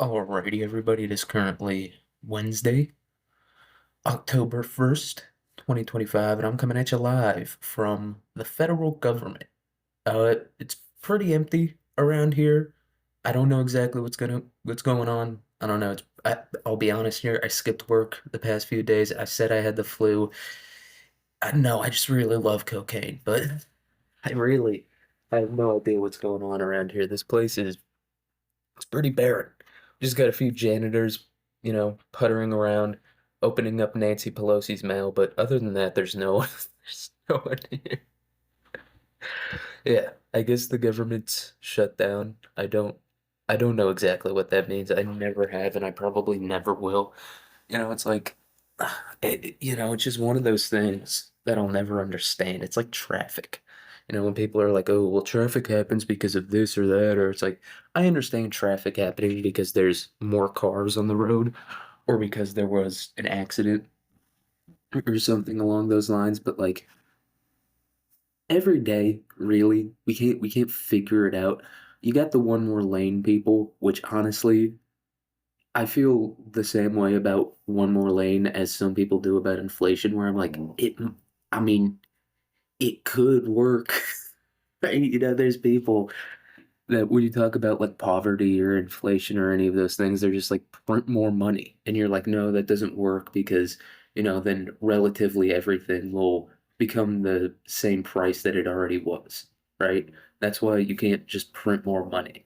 Alrighty, everybody. It is currently Wednesday, October 1st, 2025, and I'm coming at you live from the federal government. It's pretty empty around here. I don't know exactly what's going on. I don't know. I'll be honest here. I skipped work the past few days. I said I had the flu. I know I just really love cocaine, but I have no idea what's going on around here. This place is It's pretty barren. Just got a few janitors, puttering around, opening up Nancy Pelosi's mail, but other than that, there's no there's no one here. Yeah, I guess the government's shut down. I don't know exactly what that means. I never have, and I probably never will. It's like it's just one of those things that I'll never understand. It's like traffic. When people are like, "Oh, well, traffic happens because of this or that," or it's like, I understand traffic happening because there's more cars on the road or because there was an accident or something along those lines, but like every day, really, we can't figure it out. You got the one more lane people, which honestly, I feel the same way about one more lane as some people do about inflation, where I'm like, I mean, it could work. Right? There's people that when you talk about like poverty or inflation or any of those things, they're just like print more money. And you're like, no, that doesn't work because, then relatively everything will become the same price that it already was, right? That's why you can't just print more money.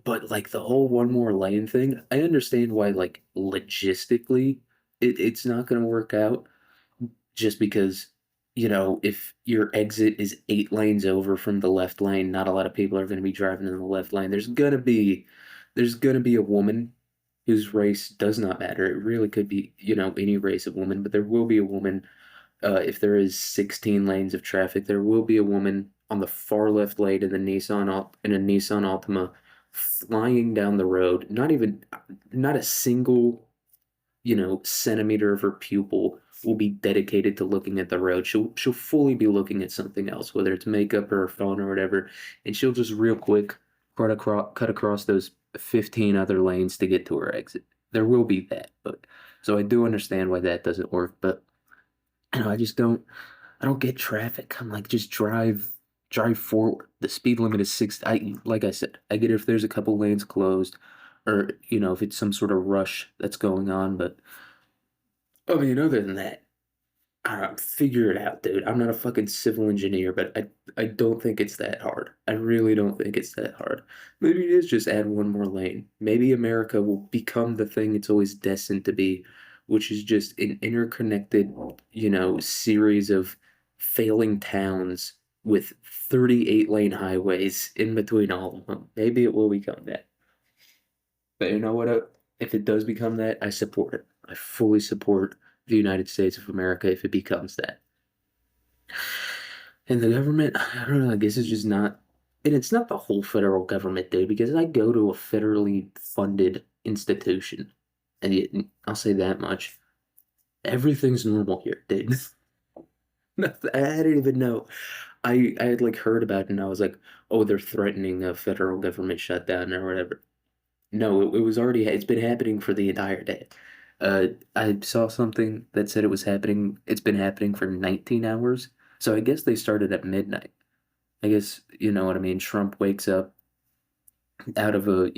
But like the whole one more lane thing, I understand why like logistically it's not gonna work out just because, if your exit is 8 lanes over from the left lane, not a lot of people are gonna be driving in the left lane. There's gonna be a woman whose race does not matter. It really could be, any race of woman, but there will be a woman. If there is 16 lanes of traffic, there will be a woman on the far left lane in a Nissan Altima flying down the road. Not a single, centimeter of her pupil will be dedicated to looking at the road. She'll fully be looking at something else, whether it's makeup or her phone or whatever, and she'll just real quick cut across those 15 other lanes to get to her exit. There will be that, but so I do understand why that doesn't work, but I just don't get traffic. I'm like, just drive forward. The speed limit is 60. Like I said, I get if there's a couple lanes closed, or if it's some sort of rush that's going on. But I mean, other than that, figure it out, dude. I'm not a fucking civil engineer, but I don't think it's that hard. I really don't think it's that hard. Maybe it is just add one more lane. Maybe America will become the thing it's always destined to be, which is just an interconnected, series of failing towns with 38-lane highways in between all of them. Maybe it will become that. But you know what? If it does become that, I support it. I fully support the United States of America if it becomes that. And the government, I don't know, I guess it's just not, and it's not the whole federal government, dude, because I go to a federally funded institution, and I'll say that much. Everything's normal here, dude. I didn't even know. I had like heard about it, and I was like, oh, they're threatening a federal government shutdown or whatever. No, it was already, it's been happening for the entire day. I saw something that said it's been happening for 19 hours. So I guess they started at midnight. I guess, you know what I mean? Trump wakes up out of a,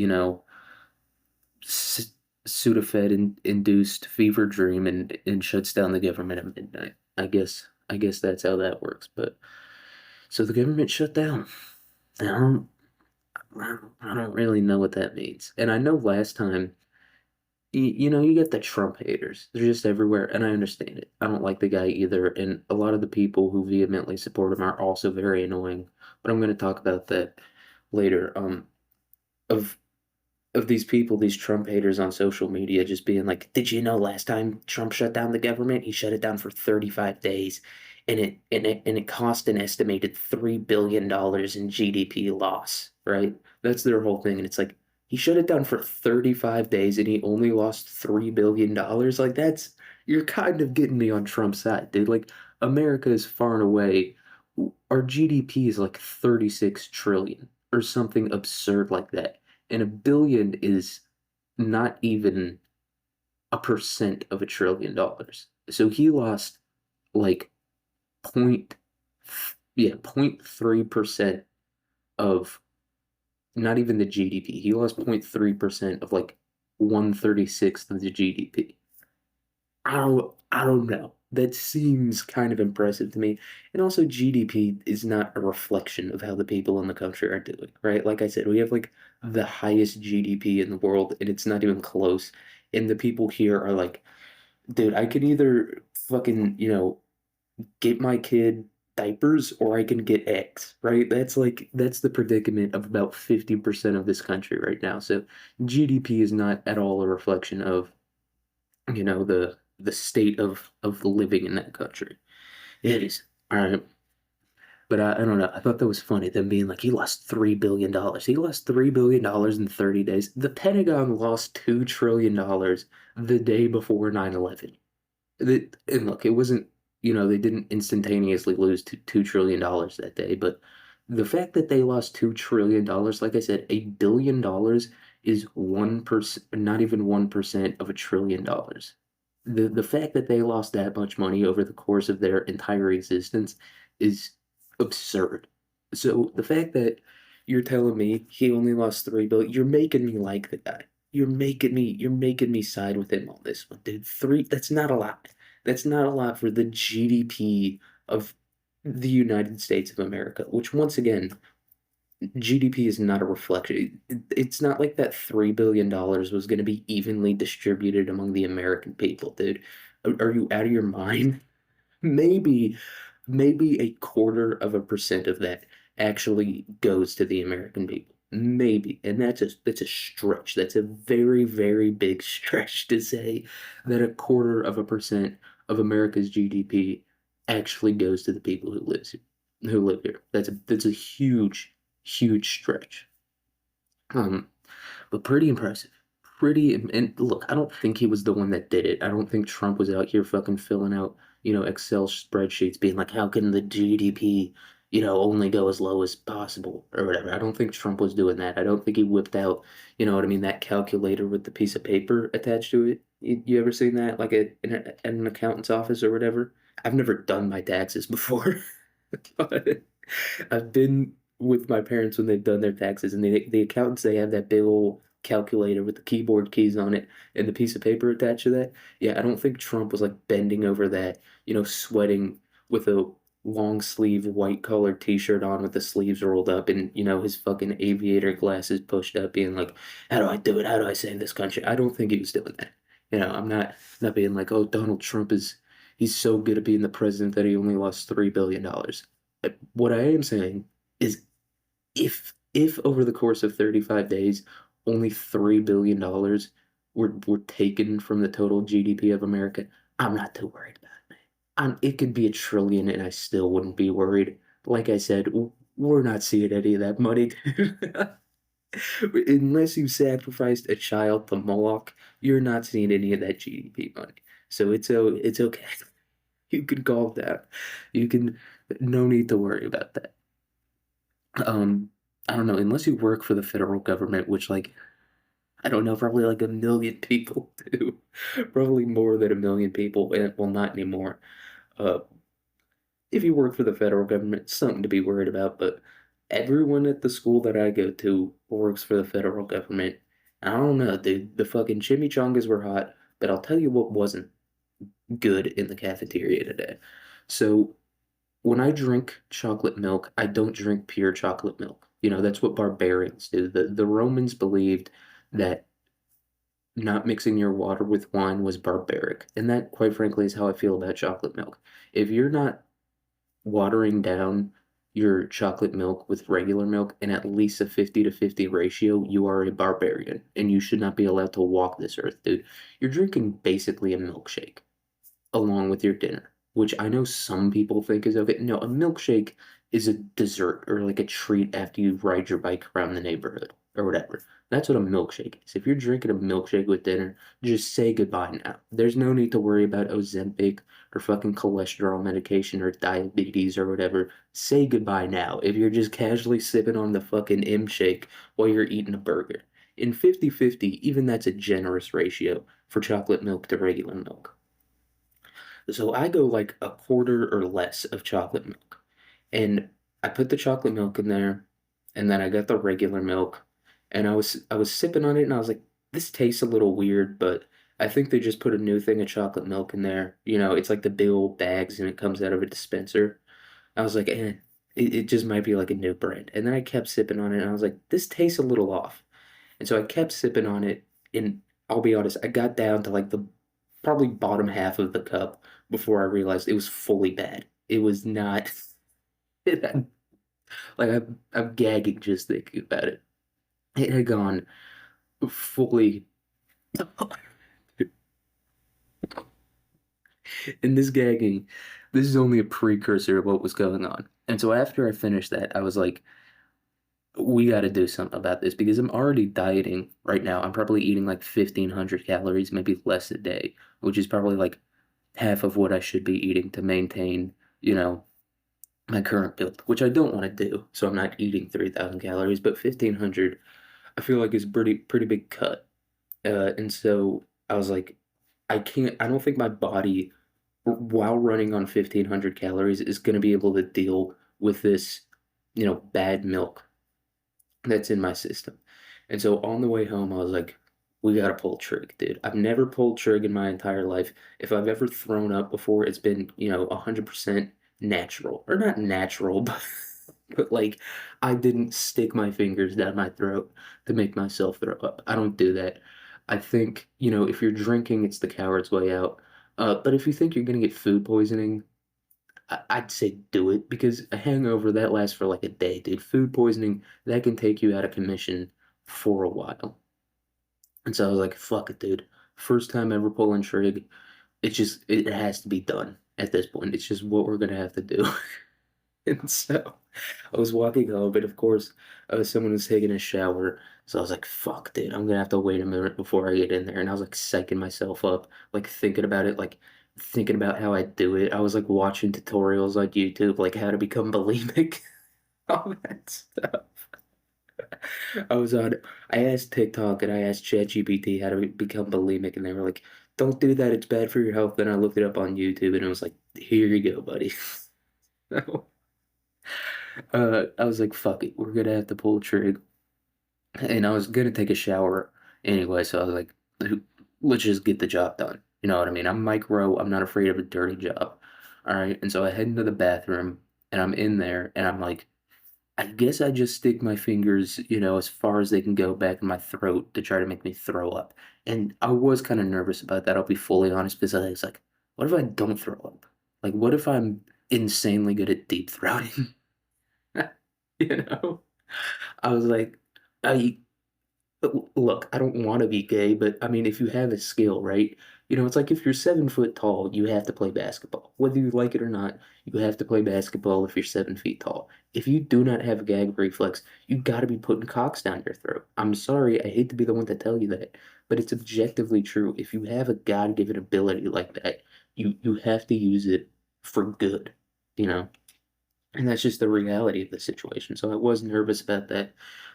s- Sudafed induced fever dream and shuts down the government at midnight. I guess that's how that works. But so the government shut down. I don't, I don't really know what that means. And I know last time you get the Trump haters. They're just everywhere, and I understand it. I don't like the guy either, and a lot of the people who vehemently support him are also very annoying. But I'm going to talk about that later. Of of these people, these Trump haters on social media, just being like, "Did you know last time Trump shut down the government, he shut it down for 35 days, and it cost an estimated $3 billion in GDP loss." Right? That's their whole thing, and it's like he shut it down for 35 days, and he only lost $3 billion. Like you're kind of getting me on Trump's side, dude. Like America is far and away, our GDP is like 36 trillion or something absurd like that, and a billion is not even a percent of $1 trillion. So he lost like point, yeah, 0.3% of not even the GDP. He lost 0.3% of like 1/36th of the GDP. I don't know. That seems kind of impressive to me. And also GDP is not a reflection of how the people in the country are doing, right? Like I said, we have like the highest GDP in the world and it's not even close. And the people here are like, dude, I can either fucking, get my kid diapers or I can get eggs, right? That's the predicament of about 50% of this country right now. So GDP is not at all a reflection of, the state of living in that country. It is. All right. But I don't know. I thought that was funny, them being like, he lost $3 billion. He lost $3 billion in 30 days. The Pentagon lost $2 trillion the day before 9/11. And look, it wasn't, they didn't instantaneously lose $2 trillion that day, but the fact that they lost $2 trillion, like I said, $1 billion is 1%, not even 1% of $1 trillion. The fact that they lost that much money over the course of their entire existence is absurd. So the fact that you're telling me he only lost 3 billion, you're making me like the guy. You're making me side with him on this one, dude. That's not a lot. That's not a lot for the GDP of the United States of America, which once again, GDP is not a reflection. It's not like that $3 billion was going to be evenly distributed among the American people, dude. Are you out of your mind? Maybe, maybe a quarter of a percent of that actually goes to the American people. Maybe, and that's a stretch. That's a very, very big stretch to say that a quarter of a percent of America's GDP actually goes to the people who live here. That's a huge, huge stretch. Um, but pretty impressive. And look, I don't think he was the one that did it. I don't think Trump was out here fucking filling out, Excel spreadsheets being like, how can the GDP, only go as low as possible or whatever. I don't think Trump was doing that. I don't think he whipped out, what I mean, that calculator with the piece of paper attached to it. You ever seen that, like at an accountant's office or whatever? I've never done my taxes before, but I've been with my parents when they've done their taxes, and the accountants, they have that big old calculator with the keyboard keys on it and the piece of paper attached to that. Yeah, I don't think Trump was like bending over that, sweating with a long sleeve white colored t-shirt on with the sleeves rolled up and his fucking aviator glasses pushed up being like, how do I do it? How do I save this country? I don't think he was doing that. I'm not being like, oh, Donald Trump is he's so good at being the president that he only lost $3 billion. What I am saying is if over the course of 35 days only $3 billion were taken from the total GDP of America, I'm not too worried about it. It could be 1 trillion and I still wouldn't be worried. Like I said, we're not seeing any of that money, dude. Unless you sacrificed a child to Moloch, you're not seeing any of that GDP money. So it's okay. You can calm down. You can no need to worry about that. Um, I don't know, unless you work for the federal government, which like I don't know, probably like a million people do. Probably more than a million people. Well, not anymore. Uh, if you work for the federal government, something to be worried about, but everyone at the school that I go to works for the federal government. I don't know, dude. The fucking chimichangas were hot, but I'll tell you what wasn't good in the cafeteria today. So when I drink chocolate milk, I don't drink pure chocolate milk. That's what barbarians do. The Romans believed that not mixing your water with wine was barbaric. And that, quite frankly, is how I feel about chocolate milk. If you're not watering down your chocolate milk with regular milk in at least a 50-50 ratio, you are a barbarian and you should not be allowed to walk this earth, dude. You're drinking basically a milkshake along with your dinner, which I know some people think is okay. No, a milkshake is a dessert or like a treat after you ride your bike around the neighborhood or whatever. That's what a milkshake is. If you're drinking a milkshake with dinner, just say goodbye now. There's no need to worry about Ozempic or fucking cholesterol medication or diabetes or whatever. Say goodbye now if you're just casually sipping on the fucking M shake while you're eating a burger. In 50-50, even that's a generous ratio for chocolate milk to regular milk. So I go like a quarter or less of chocolate milk. And I put the chocolate milk in there, and then I got the regular milk, and I was sipping on it, and I was like, this tastes a little weird, but I think they just put a new thing of chocolate milk in there. It's like the big old bags, and it comes out of a dispenser. I was like, it just might be like a new brand. And then I kept sipping on it, and I was like, this tastes a little off. And so I kept sipping on it, and I'll be honest, I got down to like the probably bottom half of the cup before I realized it was fully bad. It was not. Like I'm gagging just thinking about it. It had gone fully, and this gagging, this is only a precursor of what was going on. And so after I finished that, I was like, we got to do something about this because I'm already dieting right now. I'm probably eating like 1,500 calories, maybe less a day, which is probably like half of what I should be eating to maintain, you know, my current build, which I don't want to do. So I'm not eating 3,000 calories, but 1,500 I feel like is pretty big cut. And so I was like, I don't think my body, while running on 1,500 calories, is going to be able to deal with this, bad milk that's in my system. And so on the way home, I was like, we got to pull Trig, dude. I've never pulled Trig in my entire life. If I've ever thrown up before, it's been, 100% natural. Or not natural, but like I didn't stick my fingers down my throat to make myself throw up. I don't do that. I think, if you're drinking, it's the coward's way out. But if you think you're gonna get food poisoning, I'd say do it because a hangover that lasts for like a day, dude. Food poisoning that can take you out of commission for a while. And so I was like, fuck it, dude. First time ever pulling trig. It has to be done at this point. It's just what we're gonna have to do. And so I was walking home, and of course, someone was taking a shower. So I was like, fuck, dude, I'm gonna have to wait a minute before I get in there. And I was like psyching myself up, like thinking about it, like thinking about how I do it. I was like watching tutorials on YouTube, like how to become bulimic, all that stuff. I was on, I asked TikTok and I asked ChatGPT how to become bulimic, and they were like, don't do that, it's bad for your health. Then I looked it up on YouTube, and it was like, here you go, buddy. I was like, fuck it, we're gonna have to pull a trig. And I was gonna take a shower anyway, so I was like, let's just get the job done. You know what I mean? I'm micro, I'm not afraid of a dirty job. All right. And so I head into the bathroom and I'm in there and I'm like, I guess I just stick my fingers, as far as they can go back in my throat to try to make me throw up. And I was kind of nervous about that, I'll be fully honest, because I was like, what if I don't throw up? Like, what if I'm insanely good at deep throating? You know? I was like, I look, I don't want to be gay, but I mean, if you have a skill, right? It's like if you're 7 foot tall, you have to play basketball. Whether you like it or not, you have to play basketball if you're 7 feet tall. If you do not have a gag reflex, you got to be putting cocks down your throat. I'm sorry, I hate to be the one to tell you that, but it's objectively true. If you have a God-given ability like that, you have to use it for good, you know? And that's just the reality of the situation. So I was nervous about that.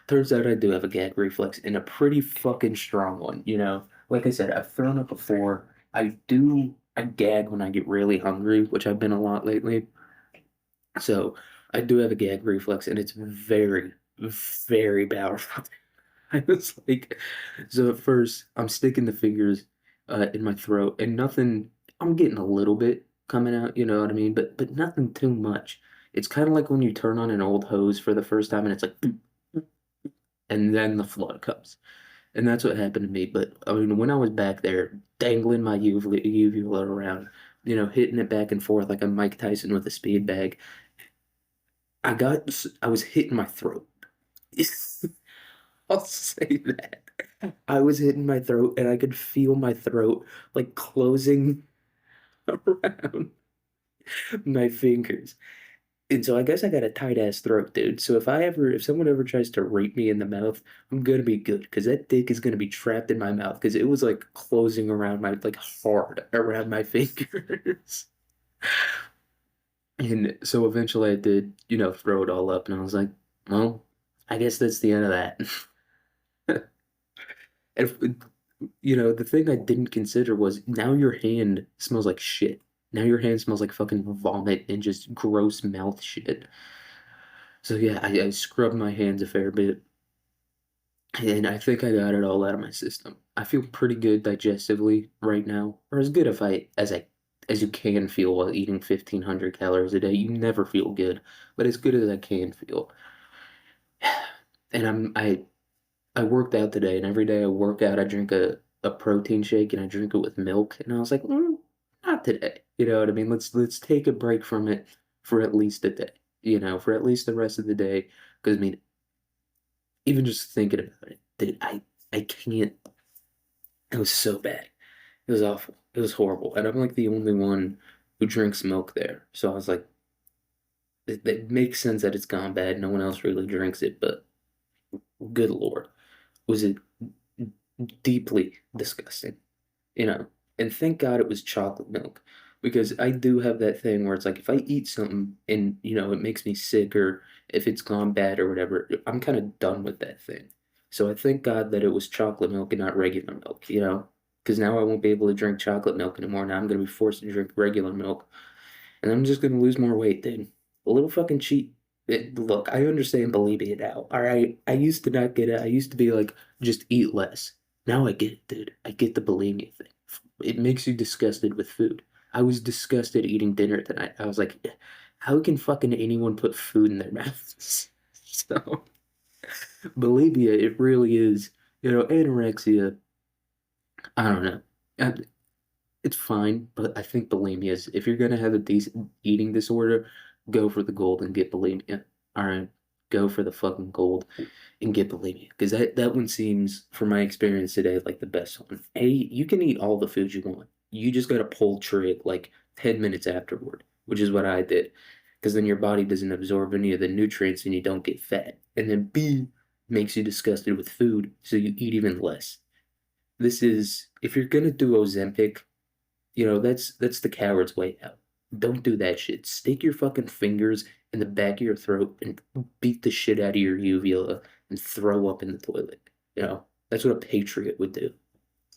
Turns out I do have a gag reflex and a pretty fucking strong one, you know? Like I said, I've thrown up before. I gag when I get really hungry, which I've been a lot lately. So I do have a gag reflex and it's very, very powerful. I was like, so at first I'm sticking the fingers in my throat and nothing, I'm getting a little bit coming out, you know what I mean? But nothing too much. It's kind of like when you turn on an old hose for the first time and it's like, and then the flood comes. And that's what happened to me. But I mean, when I was back there dangling my uvula around, hitting it back and forth like a Mike Tyson with a speed bag, I was hitting my throat. I'll say that. I was hitting my throat and I could feel my throat like closing around my fingers. And so I guess I got a tight ass throat, dude. So if someone ever tries to rape me in the mouth, I'm gonna be good because that dick is gonna be trapped in my mouth because it was like closing around like hard around my fingers. And so eventually I did, throw it all up and I was like, well, I guess that's the end of that. if, the thing I didn't consider was now your hand smells like shit. Now your hand smells like fucking vomit and just gross mouth shit. So yeah, I scrubbed my hands a fair bit, and I think I got it all out of my system. I feel pretty good digestively right now, or as good if as you can feel while eating 1,500 calories a day. You never feel good, but as good as I can feel. And I worked out today, and every day I work out, I drink a protein shake, and I drink it with milk. And I was like, not today. You know what I mean? Let's take a break from it for at least a day. For at least the rest of the day. Because I mean, even just thinking about it, dude, I can't. It was so bad. It was awful. It was horrible. And I'm like the only one who drinks milk there. So I was like, it makes sense that it's gone bad. No one else really drinks it, but good Lord, was it deeply disgusting, you know? And thank God it was chocolate milk because I do have that thing where it's like if I eat something and, it makes me sick or if it's gone bad or whatever, I'm kind of done with that thing. So I thank God that it was chocolate milk and not regular milk, because now I won't be able to drink chocolate milk anymore. Now I'm going to be forced to drink regular milk and I'm just going to lose more weight, dude. A little fucking cheat. Look, I understand bulimia now. All right. I used to not get it. I used to be like, just eat less. Now I get it, dude. I get the bulimia thing. It makes you disgusted with food. I was disgusted eating dinner tonight. I was like, how can fucking anyone put food in their mouths? So, bulimia, it really is, anorexia. I don't know. It's fine, but I think bulimia is, if you're gonna have a decent eating disorder, go for the gold and get bulimia. All right, go for the fucking gold and get bulimia because that one seems, from my experience today, like the best one. Hey, you can eat all the food you want. You just gotta pull trig like 10 minutes afterward, which is what I did, because then your body doesn't absorb any of the nutrients and you don't get fat. And then B makes you disgusted with food, so you eat even less. This is if you're gonna do Ozempic, that's the coward's way out. Don't do that shit. Stick your fucking fingers in the back of your throat and beat the shit out of your uvula and throw up in the toilet. That's what a patriot would do.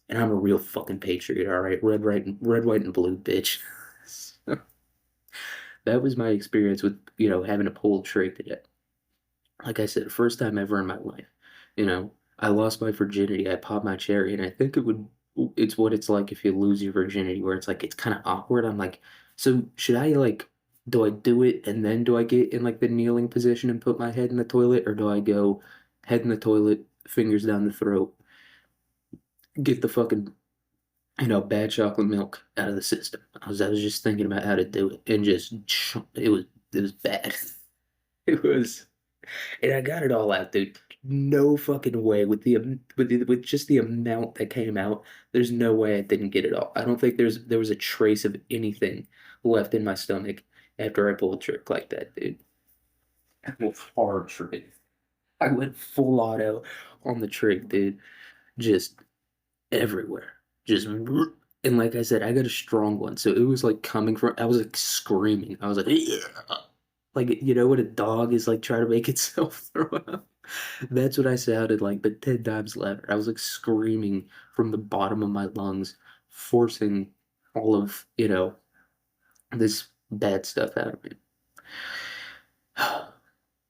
And I'm a real fucking patriot, all right? Red, white, and blue, bitch. That was my experience with, having a pull trig today. Like I said, first time ever in my life. I lost my virginity. I popped my cherry, and I think it's what it's like if you lose your virginity, where it's like it's kind of awkward. I'm like, so should I like, do I do it and then do I get in like the kneeling position and put my head in the toilet, or do I go head in the toilet, fingers down the throat, get the fucking bad chocolate milk out of the system? I was just thinking about how to do it, and just it was bad. It was. And I got it all out, dude. No fucking way with just the amount that came out. There's no way I didn't get it all. I don't think there was a trace of anything left in my stomach after I pulled a trick like that, dude. I went hard trick. I went full auto on the trick, dude. Just everywhere. Just and like I said, I got a strong one, so it was like coming from. I was like screaming. I was like, yeah. Like, what a dog is like trying to make itself throw up. That's what I sounded like, but 10 times louder. I was like screaming from the bottom of my lungs, forcing all of, this bad stuff out of me.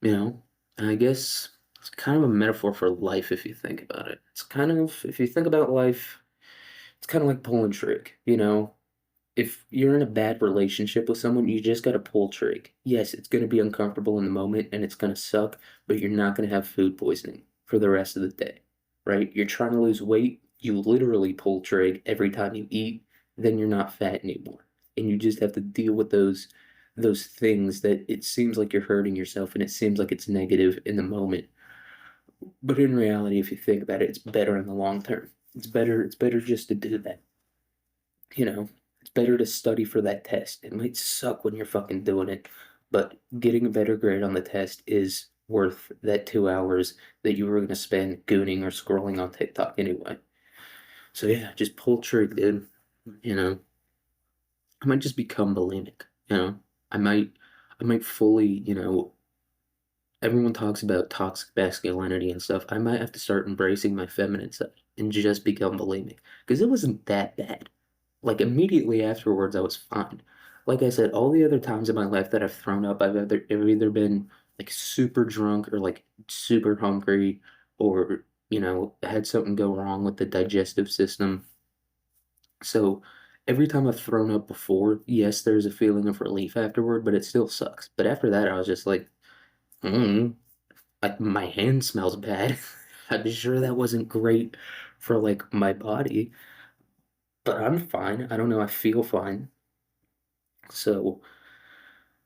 And I guess it's kind of a metaphor for life if you think about it. It's kind of, if you think about life, it's kind of like pulling trick. If you're in a bad relationship with someone, you just got to pull trig. Yes, it's going to be uncomfortable in the moment and it's going to suck, but you're not going to have food poisoning for the rest of the day, right? You're trying to lose weight, you literally pull trig every time you eat, then you're not fat anymore. And you just have to deal with those things that it seems like you're hurting yourself and it seems like it's negative in the moment. But in reality, if you think about it, it's better in the long term. It's better just to do that. You know, it's better to study for that test. It might suck when you're fucking doing it, but getting a better grade on the test is worth that 2 hours that you were going to spend gooning or scrolling on TikTok anyway. So yeah, just pull trig, dude. You know, I might just become bulimic. You know, I might, I might fully. Everyone talks about toxic masculinity and stuff. I might have to start embracing my feminine side. and just become bulimic because it wasn't that bad. Like immediately afterwards, I was fine. Like I said, all the other times in my life that I've thrown up, I've either been like super drunk or like super hungry or, had something go wrong with the digestive system. So every time I've thrown up before, yes, there's a feeling of relief afterward, but it still sucks. But after that, I was just like, mm, like my hand smells bad. I'm sure that wasn't great for like my body, but I'm fine. I don't know. I feel fine. So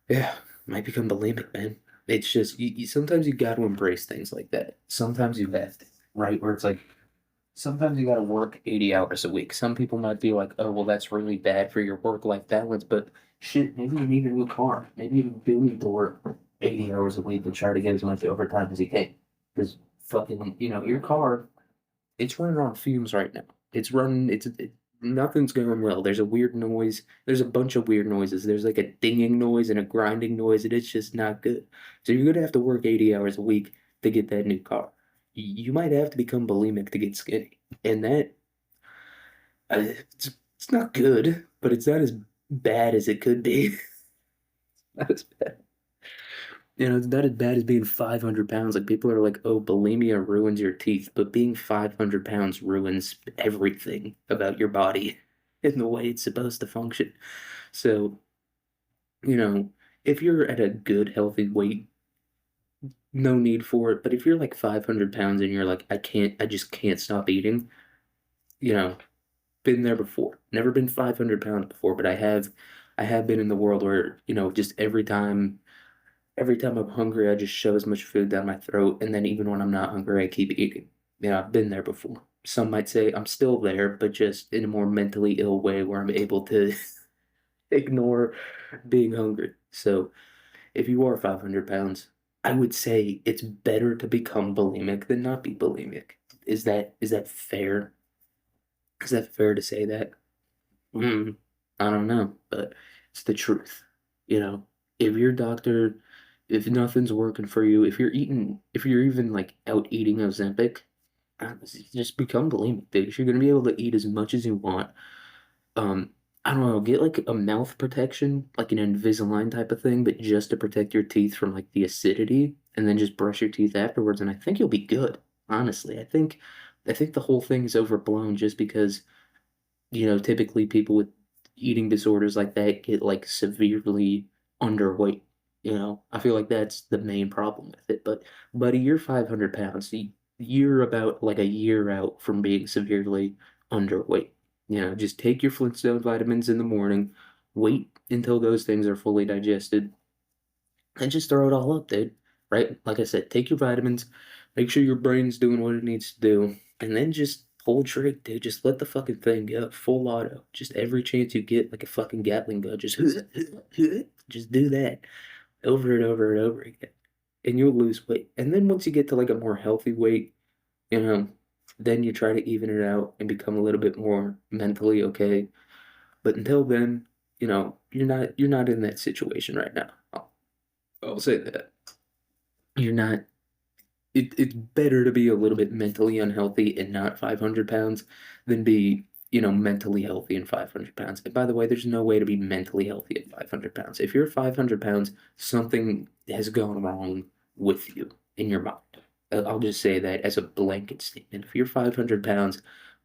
yeah, might become bulimic, man. It's just sometimes you got to embrace things like that. Sometimes you have to, right? Where it's like sometimes you got to work 80 hours a week. Some people might be like, oh, well, that's really bad for your work-life balance, but shit, maybe you need a new car. Maybe you do need to work 80 hours a week and try to get as much overtime as you can. Because fucking, your car, it's running on fumes right now. It's running, nothing's going well. There's a weird noise. There's a bunch of weird noises. There's like a dinging noise and a grinding noise, and it's just not good. So you're gonna have to work 80 hours a week to get that new car. You might have to become bulimic to get skinny. And that, it's not good, but it's not as bad as it could be. Not as bad. It's not as bad as being 500 pounds. Like people are like, oh, bulimia ruins your teeth, but being 500 pounds ruins everything about your body in the way it's supposed to function. So, you know, if you're at a good, healthy weight, no need for it. But if you're like 500 pounds and you're like, I just can't stop eating, you know, been there before. Never been 500 pounds before, but I have been in the world where, just every time I'm hungry, I just shove as much food down my throat, and then even when I'm not hungry, I keep eating. Yeah, I've been there before. Some might say I'm still there, but just in a more mentally ill way where I'm able to ignore being hungry. So if you are 500 pounds, I would say it's better to become bulimic than not be bulimic. Is that fair? Is that fair to say that? Mm, I don't know, but it's the truth. You know, if your doctor, if nothing's working for you, if you're even like out eating Ozempic, just become bulimic, dude. You're gonna be able to eat as much as you want. Um, I don't know, get like a mouth protection, like an Invisalign type of thing, but just to protect your teeth from like the acidity, and then just brush your teeth afterwards, and I think you'll be good. Honestly, I think the whole thing is overblown just because typically people with eating disorders like that get like severely underweight. I feel like that's the main problem with it. But, buddy, you're 500 pounds. You're about like a year out from being severely underweight. Just take your Flintstone vitamins in the morning, wait until those things are fully digested, and just throw it all up, dude. Right? Like I said, take your vitamins, make sure your brain's doing what it needs to do, and then just pull Trig, dude. Just let the fucking thing go full auto. Just every chance you get, like a fucking Gatling gun, just just do that over and over and over again, and you'll lose weight. And then once you get to like a more healthy weight, you know, then you try to even it out and become a little bit more mentally okay. But until then, you're not in that situation right now. I'll say that. You're not it's better to be a little bit mentally unhealthy and not 500 pounds than be, mentally healthy and 500 pounds. And by the way, there's no way to be mentally healthy at 500 pounds. If you're 500 pounds, something has gone wrong with you in your mind. I'll just say that as a blanket statement. If you're 500 pounds,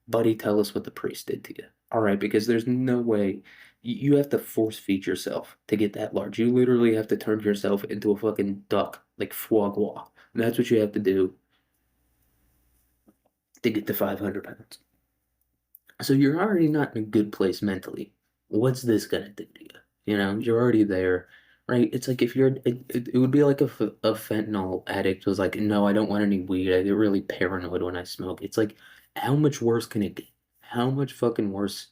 buddy, tell us what the priest did to you. All right, because there's no way you have to force feed yourself to get that large. You literally have to turn yourself into a fucking duck, like foie gras. And that's what you have to do to get to 500 pounds. So you're already not in a good place mentally. What's this gonna do to you? You're already there, right? It's like if it would be like if a fentanyl addict was like, no, I don't want any weed. I get really paranoid when I smoke. It's like, how much worse can it get? How much fucking worse?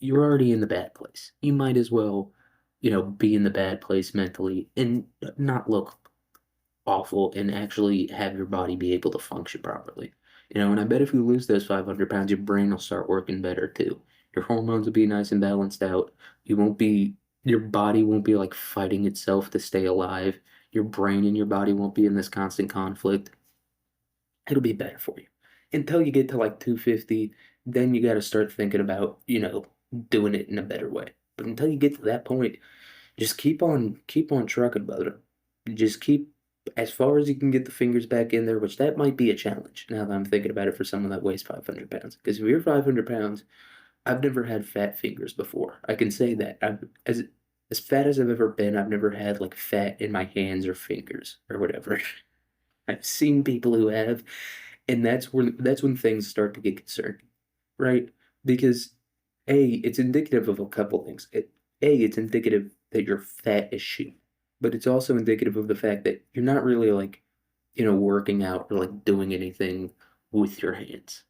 You're already in the bad place. You might as well, be in the bad place mentally and not look awful and actually have your body be able to function properly. And I bet if you lose those 500 pounds, your brain will start working better too. Your hormones will be nice and balanced out. Your body won't be like fighting itself to stay alive. Your brain and your body won't be in this constant conflict. It'll be better for you. until you get to like 250, then you got to start thinking about, doing it in a better way. But until you get to that point, just keep on trucking, brother. Just keep as far as you can get the fingers back in there, which that might be a challenge now that I'm thinking about it for someone that weighs 500 pounds. Because if you're 500 pounds, I've never had fat fingers before. I can say that. As fat as I've ever been, I've never had like fat in my hands or fingers or whatever. I've seen people who have, and that's when things start to get concerning, right? Because it's indicative of a couple things. It's indicative that you're fat as shit, but it's also indicative of the fact that you're not really like, working out or like doing anything with your hands,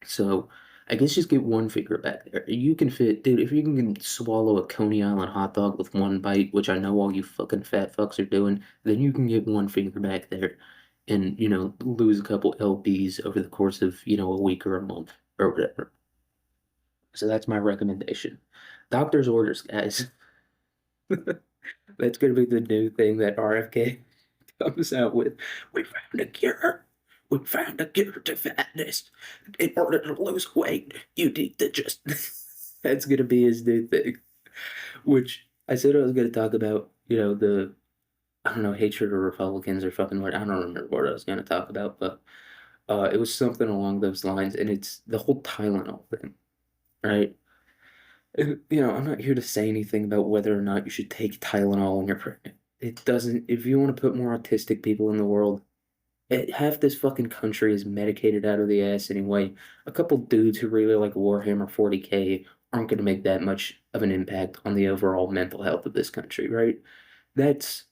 So I guess just get one finger back there. You can fit, dude, if you can swallow a Coney Island hot dog with one bite, which I know all you fucking fat fucks are doing, then you can get one finger back there and, lose a couple lbs over the course of, a week or a month or whatever. So that's my recommendation. Doctor's orders, guys. That's gonna be the new thing that RFK comes out with. We found a cure. We found a cure to fatness. In order to lose weight, you need to just. That's gonna be his new thing. Which I said I was gonna talk about, the I don't know, hatred of Republicans or fucking what I don't remember what I was gonna talk about, but it was something along those lines, and it's the whole Tylenol thing, right? I'm not here to say anything about whether or not you should take Tylenol when you're pregnant. It doesn't, if you want to put more autistic people in the world, half this fucking country is medicated out of the ass anyway. A couple dudes who really like Warhammer 40K aren't going to make that much of an impact on the overall mental health of this country, right? That's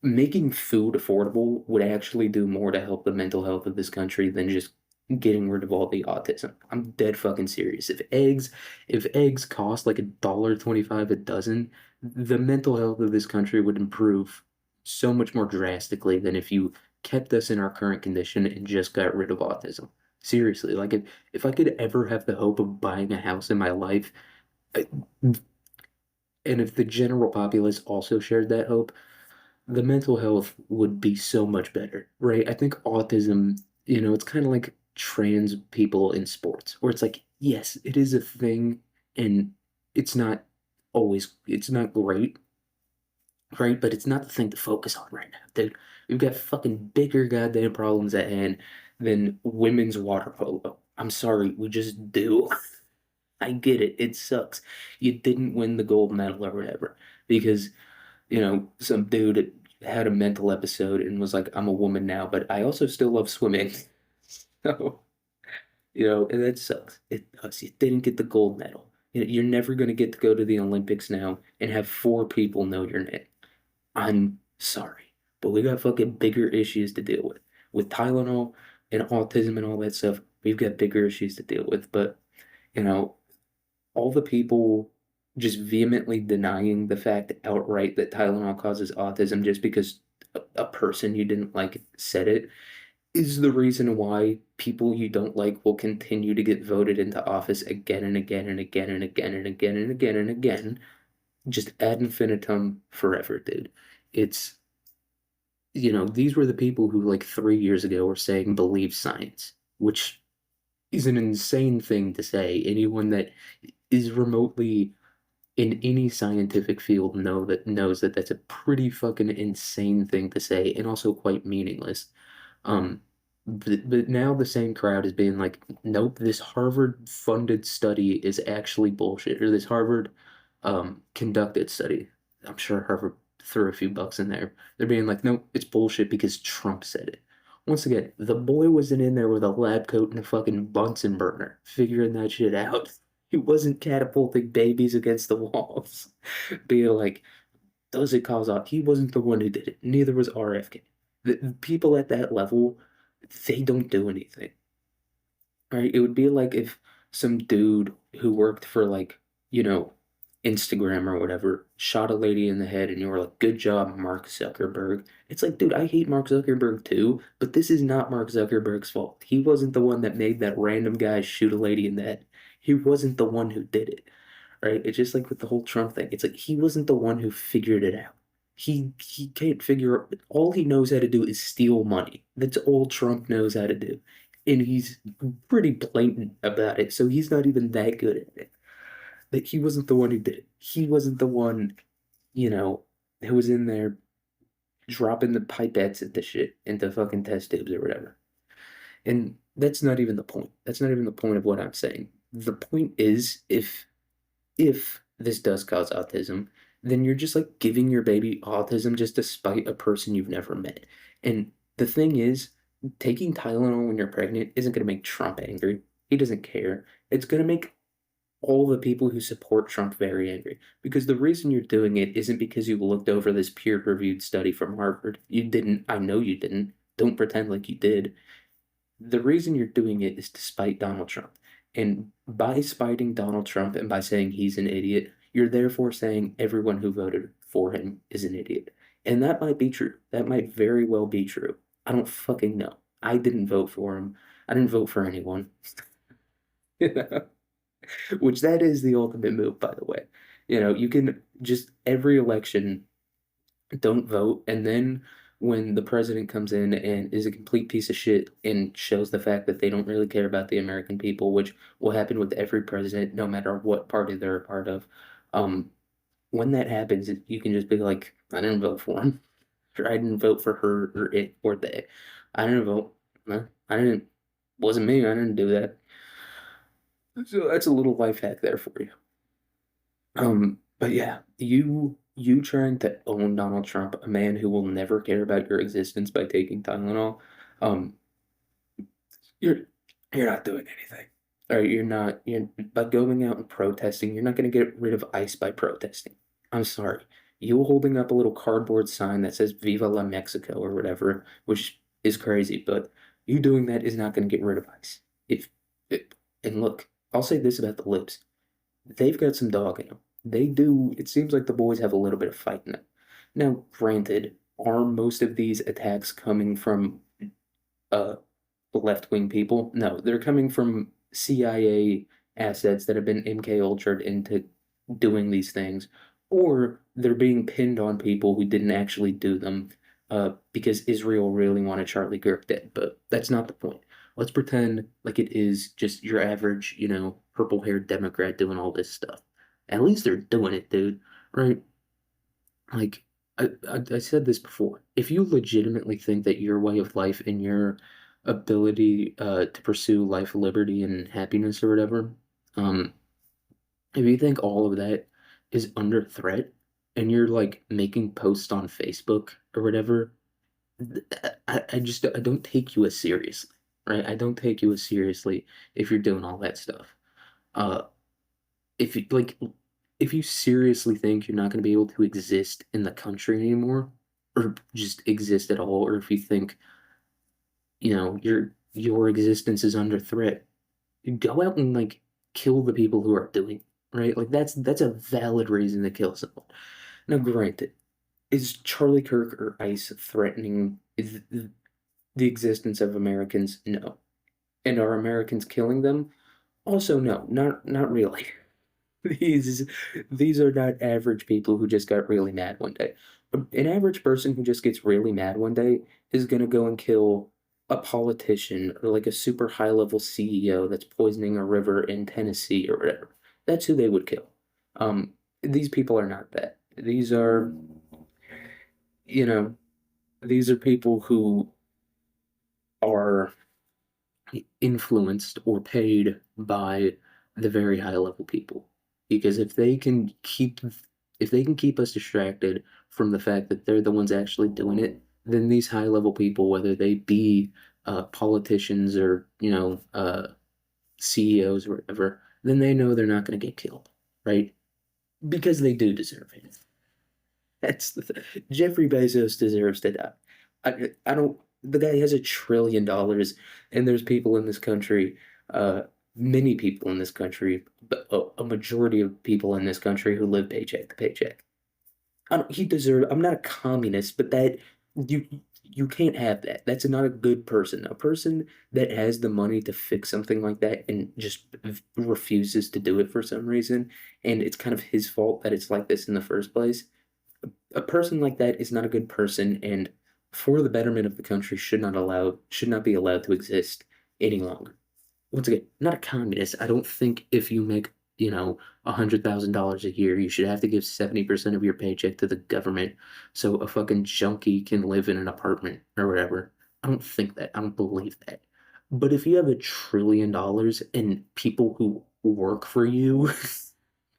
making food affordable would actually do more to help the mental health of this country than just getting rid of all the autism. I'm dead fucking serious. If eggs cost like $1.25 a dozen, the mental health of this country would improve so much more drastically than if you kept us in our current condition and just got rid of autism. Seriously, like if I could ever have the hope of buying a house in my life, I- and if the general populace also shared that hope, the mental health would be so much better, right? I think autism, it's kind of like trans people in sports, where it's like, yes, it is a thing, and it's not great, right? But it's not the thing to focus on right now, dude. We've got fucking bigger goddamn problems at hand than women's water polo. I'm sorry, we just do. I get it. It sucks. You didn't win the gold medal or whatever because some dude had a mental episode and was like, I'm a woman now, but I also still love swimming. So, and that sucks. It does. You didn't get the gold medal. You're never going to get to go to the Olympics now and have four people know your name. I'm sorry, but we got fucking bigger issues to deal with. With Tylenol and autism and all that stuff, we've got bigger issues to deal with. But, you know, all the people just vehemently denying the fact outright that Tylenol causes autism just because a person you didn't like said it is the reason why people you don't like will continue to get voted into office again and again and again and again and again and again and again, just ad infinitum forever, dude. It's, these were the people who like 3 years ago were saying believe science, which is an insane thing to say. Anyone that is remotely in any scientific field knows that that's a pretty fucking insane thing to say and also quite meaningless. Um, but now the same crowd is being like, nope, this Harvard funded study is actually bullshit, or this Harvard conducted study. I'm sure Harvard threw a few bucks in there. They're being like, nope, it's bullshit because Trump said it. Once again, the boy wasn't in there with a lab coat and a fucking Bunsen burner figuring that shit out. He wasn't catapulting babies against the walls, being like, does it cause autism? He wasn't the one who did it. Neither was RFK. The people at that level, they don't do anything. Right? It would be like if some dude who worked for like, you know, Instagram or whatever shot a lady in the head and you were like, good job, Mark Zuckerberg. It's like, dude, I hate Mark Zuckerberg too, but this is not Mark Zuckerberg's fault. He wasn't the one that made that random guy shoot a lady in the head. He wasn't the one who did it. Right? It's just like with the whole Trump thing. It's like he wasn't the one who figured it out. He can't figure all he knows how to do is steal money. That's all Trump knows how to do. and he's pretty blatant about it. So he's not even that good at it. That he wasn't the one who did it. He wasn't the one, you know, who was in there dropping the pipettes at the shit into fucking test tubes or whatever. And that's not even the point. That's not even the point of what I'm saying. The point is if this does cause autism, then you're just like giving your baby autism just to spite a person you've never met. And the thing is, taking Tylenol when you're pregnant isn't going to make Trump angry. He doesn't care. It's going to make all the people who support Trump very angry. Because the reason you're doing it isn't because you looked over this peer-reviewed study from Harvard. You didn't. I know you didn't. Don't pretend like you did. The reason you're doing it is to spite Donald Trump. And by spiting Donald Trump and by saying he's an idiot, you're therefore saying everyone who voted for him is an idiot. And that might be true. That might very well be true. I don't fucking know. I didn't vote for him. I didn't vote for anyone. Which that is the ultimate move, by the way. You can just every election don't vote. And then when the president comes in and is a complete piece of shit and shows the fact that they don't really care about the American people, which will happen with every president, no matter what party they're a part of. When that happens, you can just be like, I didn't vote for him. Or I didn't vote for her or it or they. I didn't vote. No, I didn't. Wasn't me. I didn't do that. So that's a little life hack there for you. But yeah, you trying to own Donald Trump, a man who will never care about your existence by taking Tylenol, um, you're you're not doing anything. All right, you're by going out and protesting, you're not gonna get rid of ICE by protesting. I'm sorry. You holding up a little cardboard sign that says Viva la Mexico or whatever, which is crazy, but you doing that is not gonna get rid of ICE. If it, and look, I'll say this about the libs. They've got some dog in them. They do. It seems like the boys have a little bit of fight in them. Now, granted, are most of these attacks coming from uh left-wing people? No, they're coming from CIA assets that have been MK Ultra'd into doing these things, or they're being pinned on people who didn't actually do them, because Israel really wanted Charlie Kirk dead. But that's not the point. Let's pretend like it is just your average, purple-haired Democrat doing all this stuff. At least they're doing it, dude, right? Like, I said this before. If you legitimately think that your way of life and your ability to pursue life, liberty, and happiness or whatever, um, if you think all of that is under threat and you're like making posts on Facebook or whatever, I don't take you as seriously, right? I don't take you as seriously if you're doing all that stuff. Uh, if you like if you seriously think you're not going to be able to exist in the country anymore or just exist at all, or if you think your existence is under threat, go out and like kill the people who are doing it, right? Like that's a valid reason to kill someone. Now granted, is Charlie Kirk or ICE threatening the existence of Americans? No. And are Americans killing them? Also no, not really. These these are not average people who just got really mad one day. An average person who just gets really mad one day is gonna go and kill a politician or like a super high level CEO that's poisoning a river in Tennessee or whatever. That's who they would kill. These people are not that. You know, these are people who are influenced or paid by the very high level people. Because if they can keep us distracted from the fact that they're the ones actually doing it, then these high level people, whether they be politicians or CEOs or whatever, then they know they're not going to get killed, right? Because they do deserve it. Jeffrey Bezos deserves to die. I don't. The guy has $1 trillion, and there's people in this country, uh, many people in this country, but a majority of people in this country who live paycheck to paycheck. I don't, he deserves. I'm not a communist, but that you you can't have that. That's not a good person. A person that has the money to fix something like that and just refuses to do it for some reason, and it's kind of his fault that it's like this in the first place. A person like that is not a good person, and for the betterment of the country should not be allowed to exist. any longer. Once again, not a communist. I don't think if you make, $100,000 a year, you should have to give 70% of your paycheck to the government so a fucking junkie can live in an apartment or whatever. I don't think that. I don't believe that. But if you have $1 trillion and people who work for you,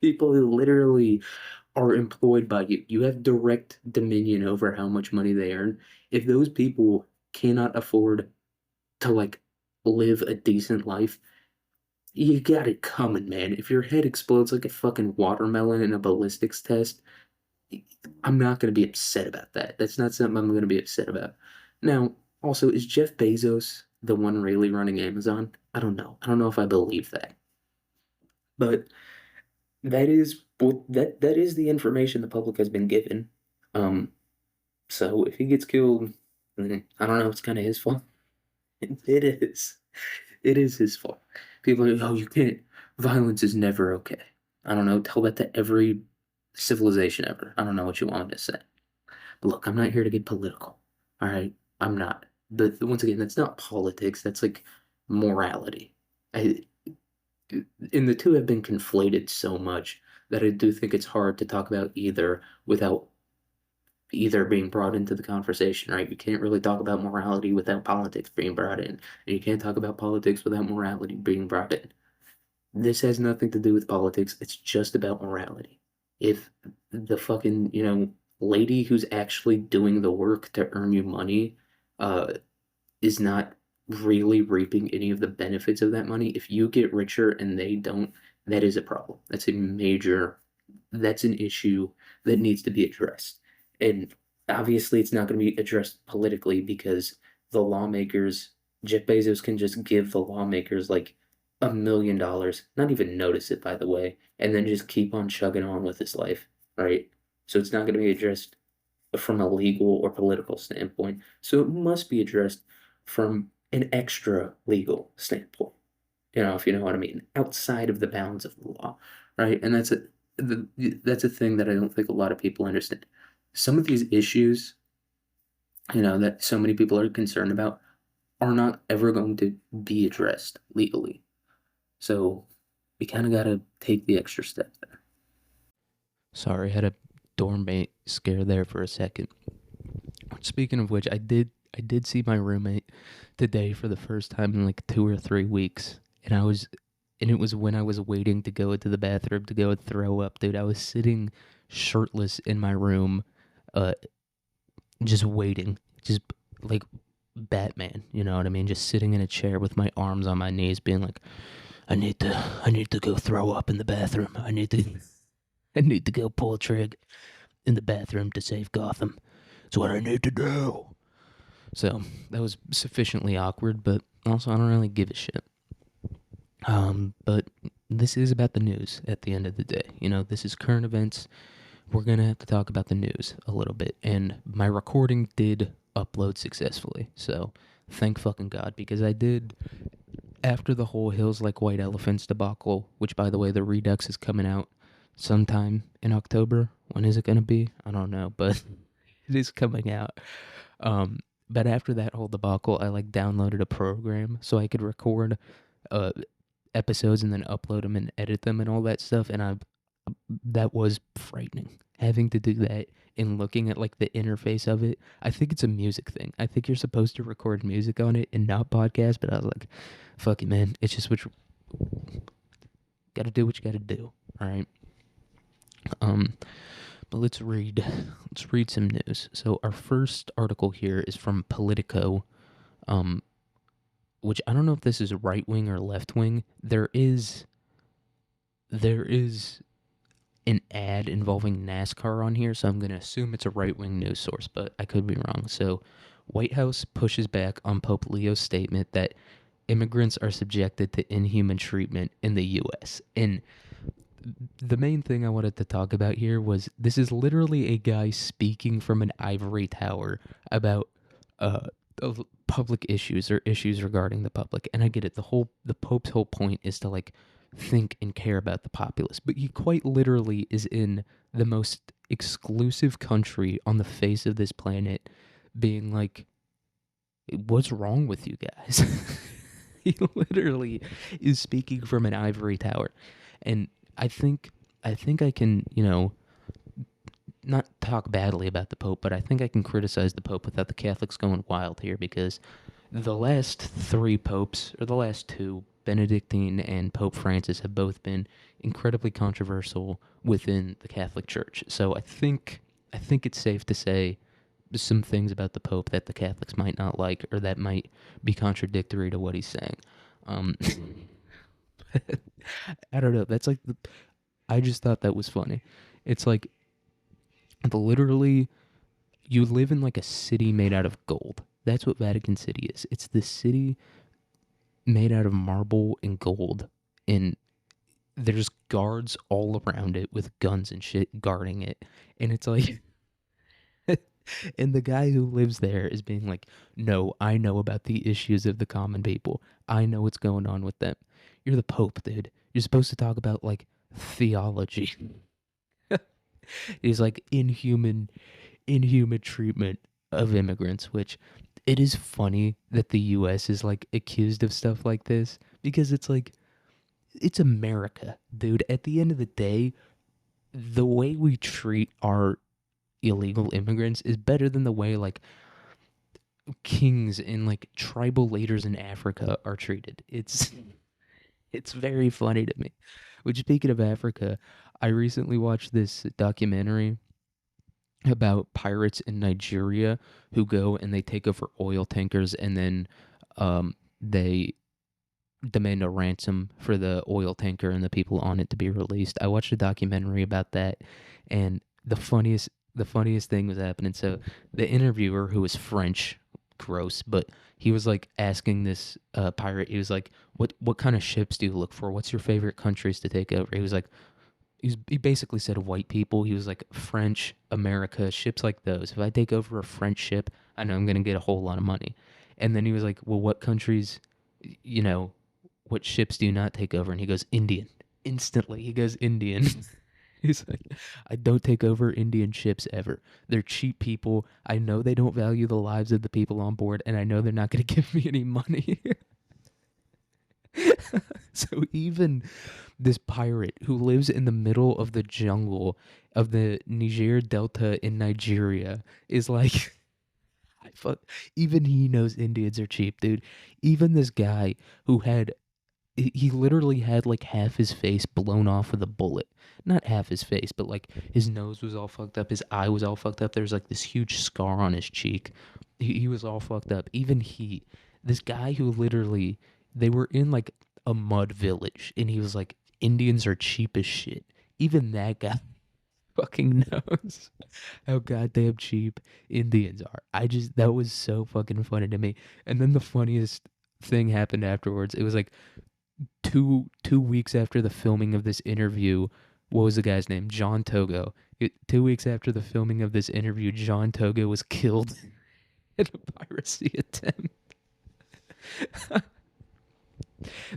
people who literally are employed by you, you have direct dominion over how much money they earn. If those people cannot afford to like live a decent life, you got it coming, man. If your head explodes like a fucking watermelon in a ballistics test, I'm not going to be upset about that. That's not something I'm going to be upset about. Now, also, is Jeff Bezos the one really running Amazon? I don't know. I don't know if I believe that. But that is the information the public has been given. Um, so if he gets killed, I don't know, it's kind of his fault. It is. It is his fault. People are, oh, you can't. Violence is never okay. I don't know. Tell that to every civilization ever. I don't know what you want me to say. But look, I'm not here to get political. All right, I'm not. But once again, that's not politics. That's like morality. I, and the two have been conflated so much that I do think it's hard to talk about either without either being brought into the conversation, right? You can't really talk about morality without politics being brought in, and you can't talk about politics without morality being brought in. This has nothing to do with politics. It's just about morality. If the fucking, lady who's actually doing the work to earn you money, uh, is not really reaping any of the benefits of that money, if you get richer and they don't, that is a problem. That's an issue that needs to be addressed. And obviously, it's not going to be addressed politically because the lawmakers, Jeff Bezos can just give the lawmakers like $1 million, not even notice it, by the way, and then just keep on chugging on with his life, right? So it's not going to be addressed from a legal or political standpoint. So it must be addressed from an extra legal standpoint, if you know what I mean, outside of the bounds of the law, right? And that's a thing that I don't think a lot of people understand. Some of these issues, that so many people are concerned about are not ever going to be addressed legally. So we kind of got to take the extra step there. Sorry, I had a doormate scare there for a second. Speaking of which, I did see my roommate today for the first time in like 2 or 3 weeks, and it was when I was waiting to go into the bathroom to go and throw up, dude. I was sitting shirtless in my room, uh, just waiting, just like Batman, you know what I mean? Just sitting in a chair with my arms on my knees, being like, I need to go throw up in the bathroom. I need to go pull Trig in the bathroom to save Gotham. It's what I need to do. So that was sufficiently awkward, but also I don't really give a shit. But this is about the news at the end of the day. This is current events. We're gonna have to talk about the news a little bit, and my recording did upload successfully. So thank fucking God, because I did after the whole Hills Like White Elephants debacle, which by the way, the Redux is coming out sometime in October. When is it gonna be? I don't know, but it is coming out. Um, but after that whole debacle, I like downloaded a program so I could record uh episodes and then upload them and edit them and all that stuff. And that was frightening having to do that and looking at like the interface of it. I think it's a music thing. I think you're supposed to record music on it and not podcast. But I was like, fuck it, man. It's just what you gotta do. What you gotta do. All right. But let's read some news. So our first article here is from Politico, which I don't know if this is right wing or left wing. There is an ad involving NASCAR on here, so I'm going to assume it's a right wing news source, but I could be wrong. So, White House pushes back on Pope Leo's statement that immigrants are subjected to inhuman treatment in the U.S. And the main thing I wanted to talk about here was this is literally a guy speaking from an ivory tower about public issues or issues regarding the public. And I get it. The Pope's whole point is to like think and care about the populace, but he quite literally is in the most exclusive country on the face of this planet being like, what's wrong with you guys? He literally is speaking from an ivory tower. And I think I think I can, not talk badly about the Pope, but I think I can criticize the Pope without the Catholics going wild here because the last three popes, or the last two, Benedictine and Pope Francis, have both been incredibly controversial within the Catholic Church. So I think it's safe to say some things about the Pope that the Catholics might not like, or that might be contradictory to what he's saying. Um, I don't know. That's like I just thought that was funny. It's like literally you live in like a city made out of gold. That's what Vatican City is. It's this city made out of marble and gold, and there's guards all around it with guns and shit guarding it. And it's like, and the guy who lives there is being like, no, I know about the issues of the common people. I know what's going on with them. You're the Pope, dude. You're supposed to talk about like theology. He's like inhuman treatment of immigrants, which it is funny that the US is like accused of stuff like this because it's like it's America, dude. At the end of the day, the way we treat our illegal immigrants is better than the way like kings and like tribal leaders in Africa are treated. It's very funny to me. Which, speaking of Africa, I recently watched this documentary about pirates in Nigeria who go and they take over oil tankers, and then they demand a ransom for the oil tanker and the people on it to be released. I watched a documentary about that, and the funniest thing was happening. So the interviewer, who was French, gross, but he was like asking this pirate. He was like, "What kind of ships do you look for? What's your favorite countries to take over?" He was like, he basically said white people. He was like French, America, ships like those. If I take over a French ship, I know I'm gonna get a whole lot of money. And then he was like, well, what countries, you know, what ships do you not take over? And he goes, Indian. Instantly, he goes, Indian. He's like, I don't take over Indian ships ever. They're cheap people. I know they don't value the lives of the people on board, and I know they're not going to give me any money. So even this pirate who lives in the middle of the jungle of the Niger Delta in Nigeria is like, I fuck. Even he knows Indians are cheap, dude. Even this guy who had he literally had like half his face blown off with a bullet. Not half his face, but like his nose was all fucked up, his eye was all fucked up. There's like this huge scar on his cheek. He was all fucked up. Even this guy who literally, they were in like a mud village, and he was like, Indians are cheap as shit. Even that guy fucking knows how goddamn cheap Indians are. That was so fucking funny to me. And then the funniest thing happened afterwards. It was like two weeks after the filming of this interview. What was the guy's name? John Togo. 2 weeks after the filming of this interview, John Togo was killed in a piracy attempt.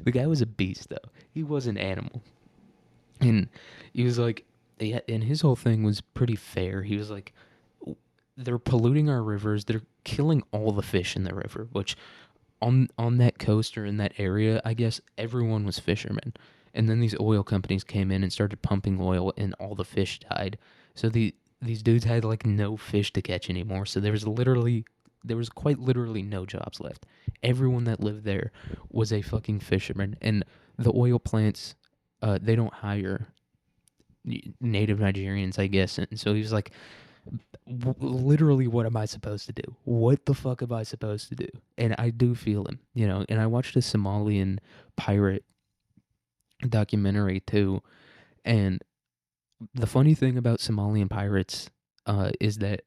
The guy was a beast, though. He was an animal, and he was like, yeah, and his whole thing was pretty fair. He was like, they're polluting our rivers. They're killing all the fish in the river, which on that coast or in that area, I guess everyone was fishermen. And then these oil companies came in and started pumping oil, and all the fish died. So these dudes had like no fish to catch anymore. So there was quite literally no jobs left. Everyone that lived there was a fucking fisherman, and the oil plants, they don't hire native Nigerians, I guess. And so he was like, literally, what am I supposed to do? What the fuck am I supposed to do? And I do feel him, and I watched a Somalian pirate documentary too. And the funny thing about Somalian pirates is that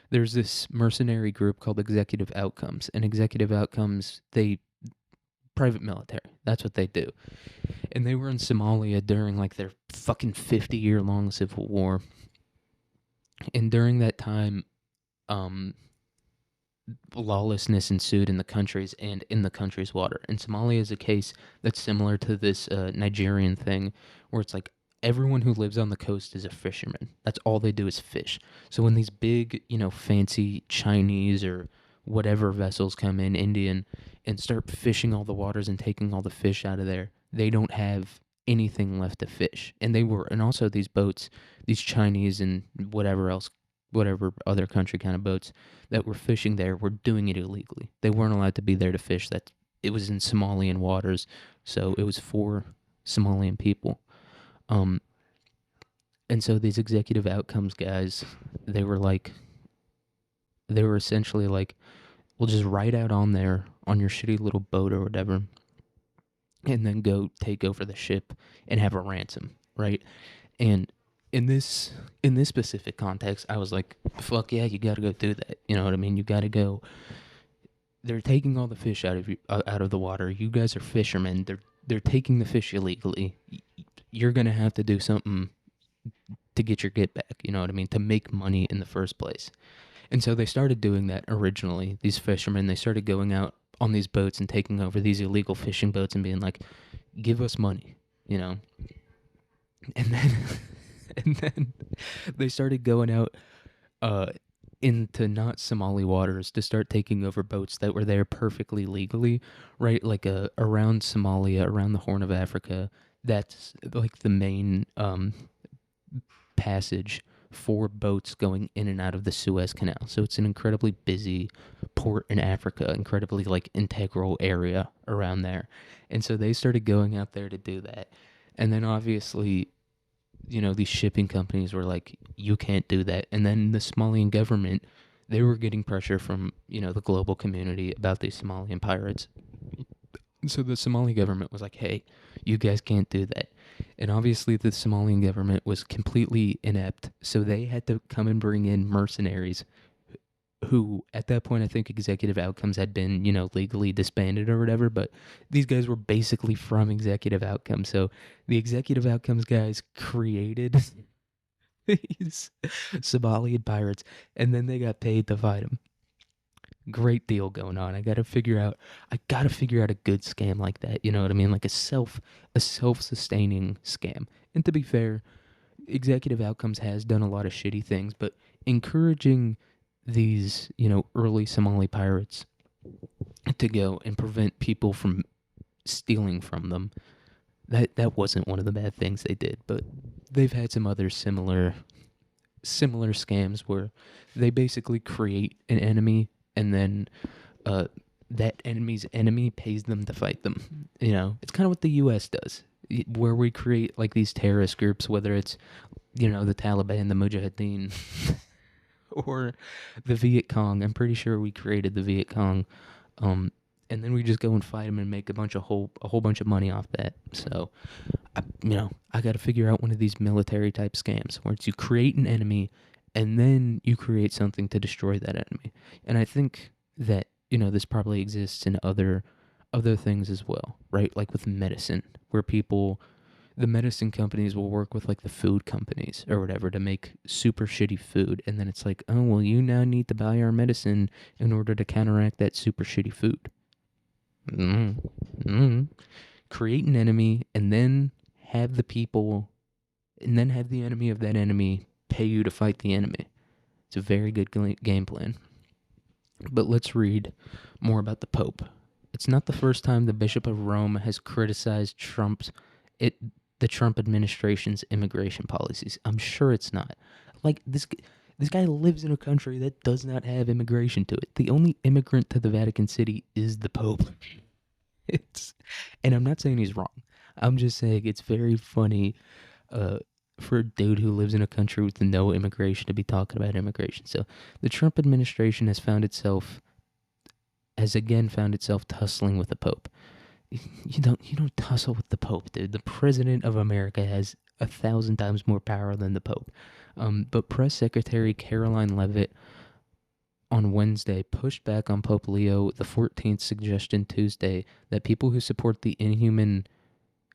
there's this mercenary group called Executive Outcomes, and Executive Outcomes, they private military. That's what they do. And they were in Somalia during like their fucking 50-year long civil war. And during that time, um, lawlessness ensued in the countries and in the country's water. And Somalia is a case that's similar to this Nigerian thing, where it's like everyone who lives on the coast is a fisherman. That's all they do is fish. So when these big, fancy Chinese or whatever vessels come in, Indian, and start fishing all the waters and taking all the fish out of there, they don't have anything left to fish. And also these boats, these Chinese and whatever else, whatever other country kind of boats that were fishing there were doing it illegally. They weren't allowed to be there to fish. That it was in Somalian waters, so it was for Somalian people. Um, and so these executive outcomes guys, they were like, they were essentially like, we'll just ride out on there on your shitty little boat or whatever, and then go take over the ship and have a ransom, right? And in this specific context, I was like, fuck yeah, you got to go do that. You know what I mean? You got to go. They're taking all the fish out of the water. You guys are fishermen. They're taking the fish illegally. You're gonna have to do something to get your get back. You know what I mean? To make money in the first place. And so they started doing that originally. These fishermen, they started going out on these boats and taking over these illegal fishing boats and being like, "Give us money," you know. And then, and then they started going out uh, into not Somali waters to start taking over boats that were there perfectly legally, right? Like around Somalia, around the Horn of Africa. That's like the main passage for boats going in and out of the Suez Canal. So it's an incredibly busy port in Africa, incredibly like integral area around there. And so they started going out there to do that. And then obviously, these shipping companies were like, you can't do that. And then the Somalian government, they were getting pressure from, the global community about these Somalian pirates. So the Somali government was like, hey, you guys can't do that. And obviously the Somalian government was completely inept. So they had to come and bring in mercenaries who, at that point, I think Executive Outcomes had been, legally disbanded or whatever. But these guys were basically from Executive Outcomes. So the Executive Outcomes guys created these Somalian pirates, and then they got paid to fight them. Great deal going on. I gotta figure out a good scam like that. You know what I mean? Like a self-sustaining scam. And to be fair, Executive Outcomes has done a lot of shitty things, but encouraging these, early Somali pirates to go and prevent people from stealing from them, that wasn't one of the bad things they did. But they've had some other similar scams where they basically create an enemy and then uh, that enemy's enemy pays them to fight them. It's kind of what the U.S. does, where we create like these terrorist groups, whether it's the Taliban, the Mujahideen, or the Viet Cong. I'm pretty sure we created the Viet Cong, and then we just go and fight them and make a whole bunch of money off that. So, I got to figure out one of these military type scams where it's you create an enemy and then you create something to destroy that enemy. And I think that this probably exists in other things as well, right? Like with medicine, where the medicine companies will work with like the food companies or whatever to make super shitty food, and then it's like, oh well, you now need to buy our medicine in order to counteract that super shitty food. mm mm Create an enemy and then have the people and then have the enemy of that enemy pay you to fight the enemy. It's a very good game plan. But let's read more about the Pope. It's not the first time the Bishop of Rome has criticized it the Trump administration's immigration policies. I'm sure it's not. Like this guy lives in a country that does not have immigration to it. The only immigrant to the Vatican City is the Pope. It's and I'm not saying he's wrong. I'm just saying it's very funny uh for a dude who lives in a country with no immigration to be talking about immigration. So the Trump administration has again found itself tussling with the Pope. You don't tussle with the Pope, dude. The President of America has 1,000 times more power than the Pope. But Press Secretary Caroline Leavitt on Wednesday pushed back on Pope Leo the 14th suggestion Tuesday that people who support the inhuman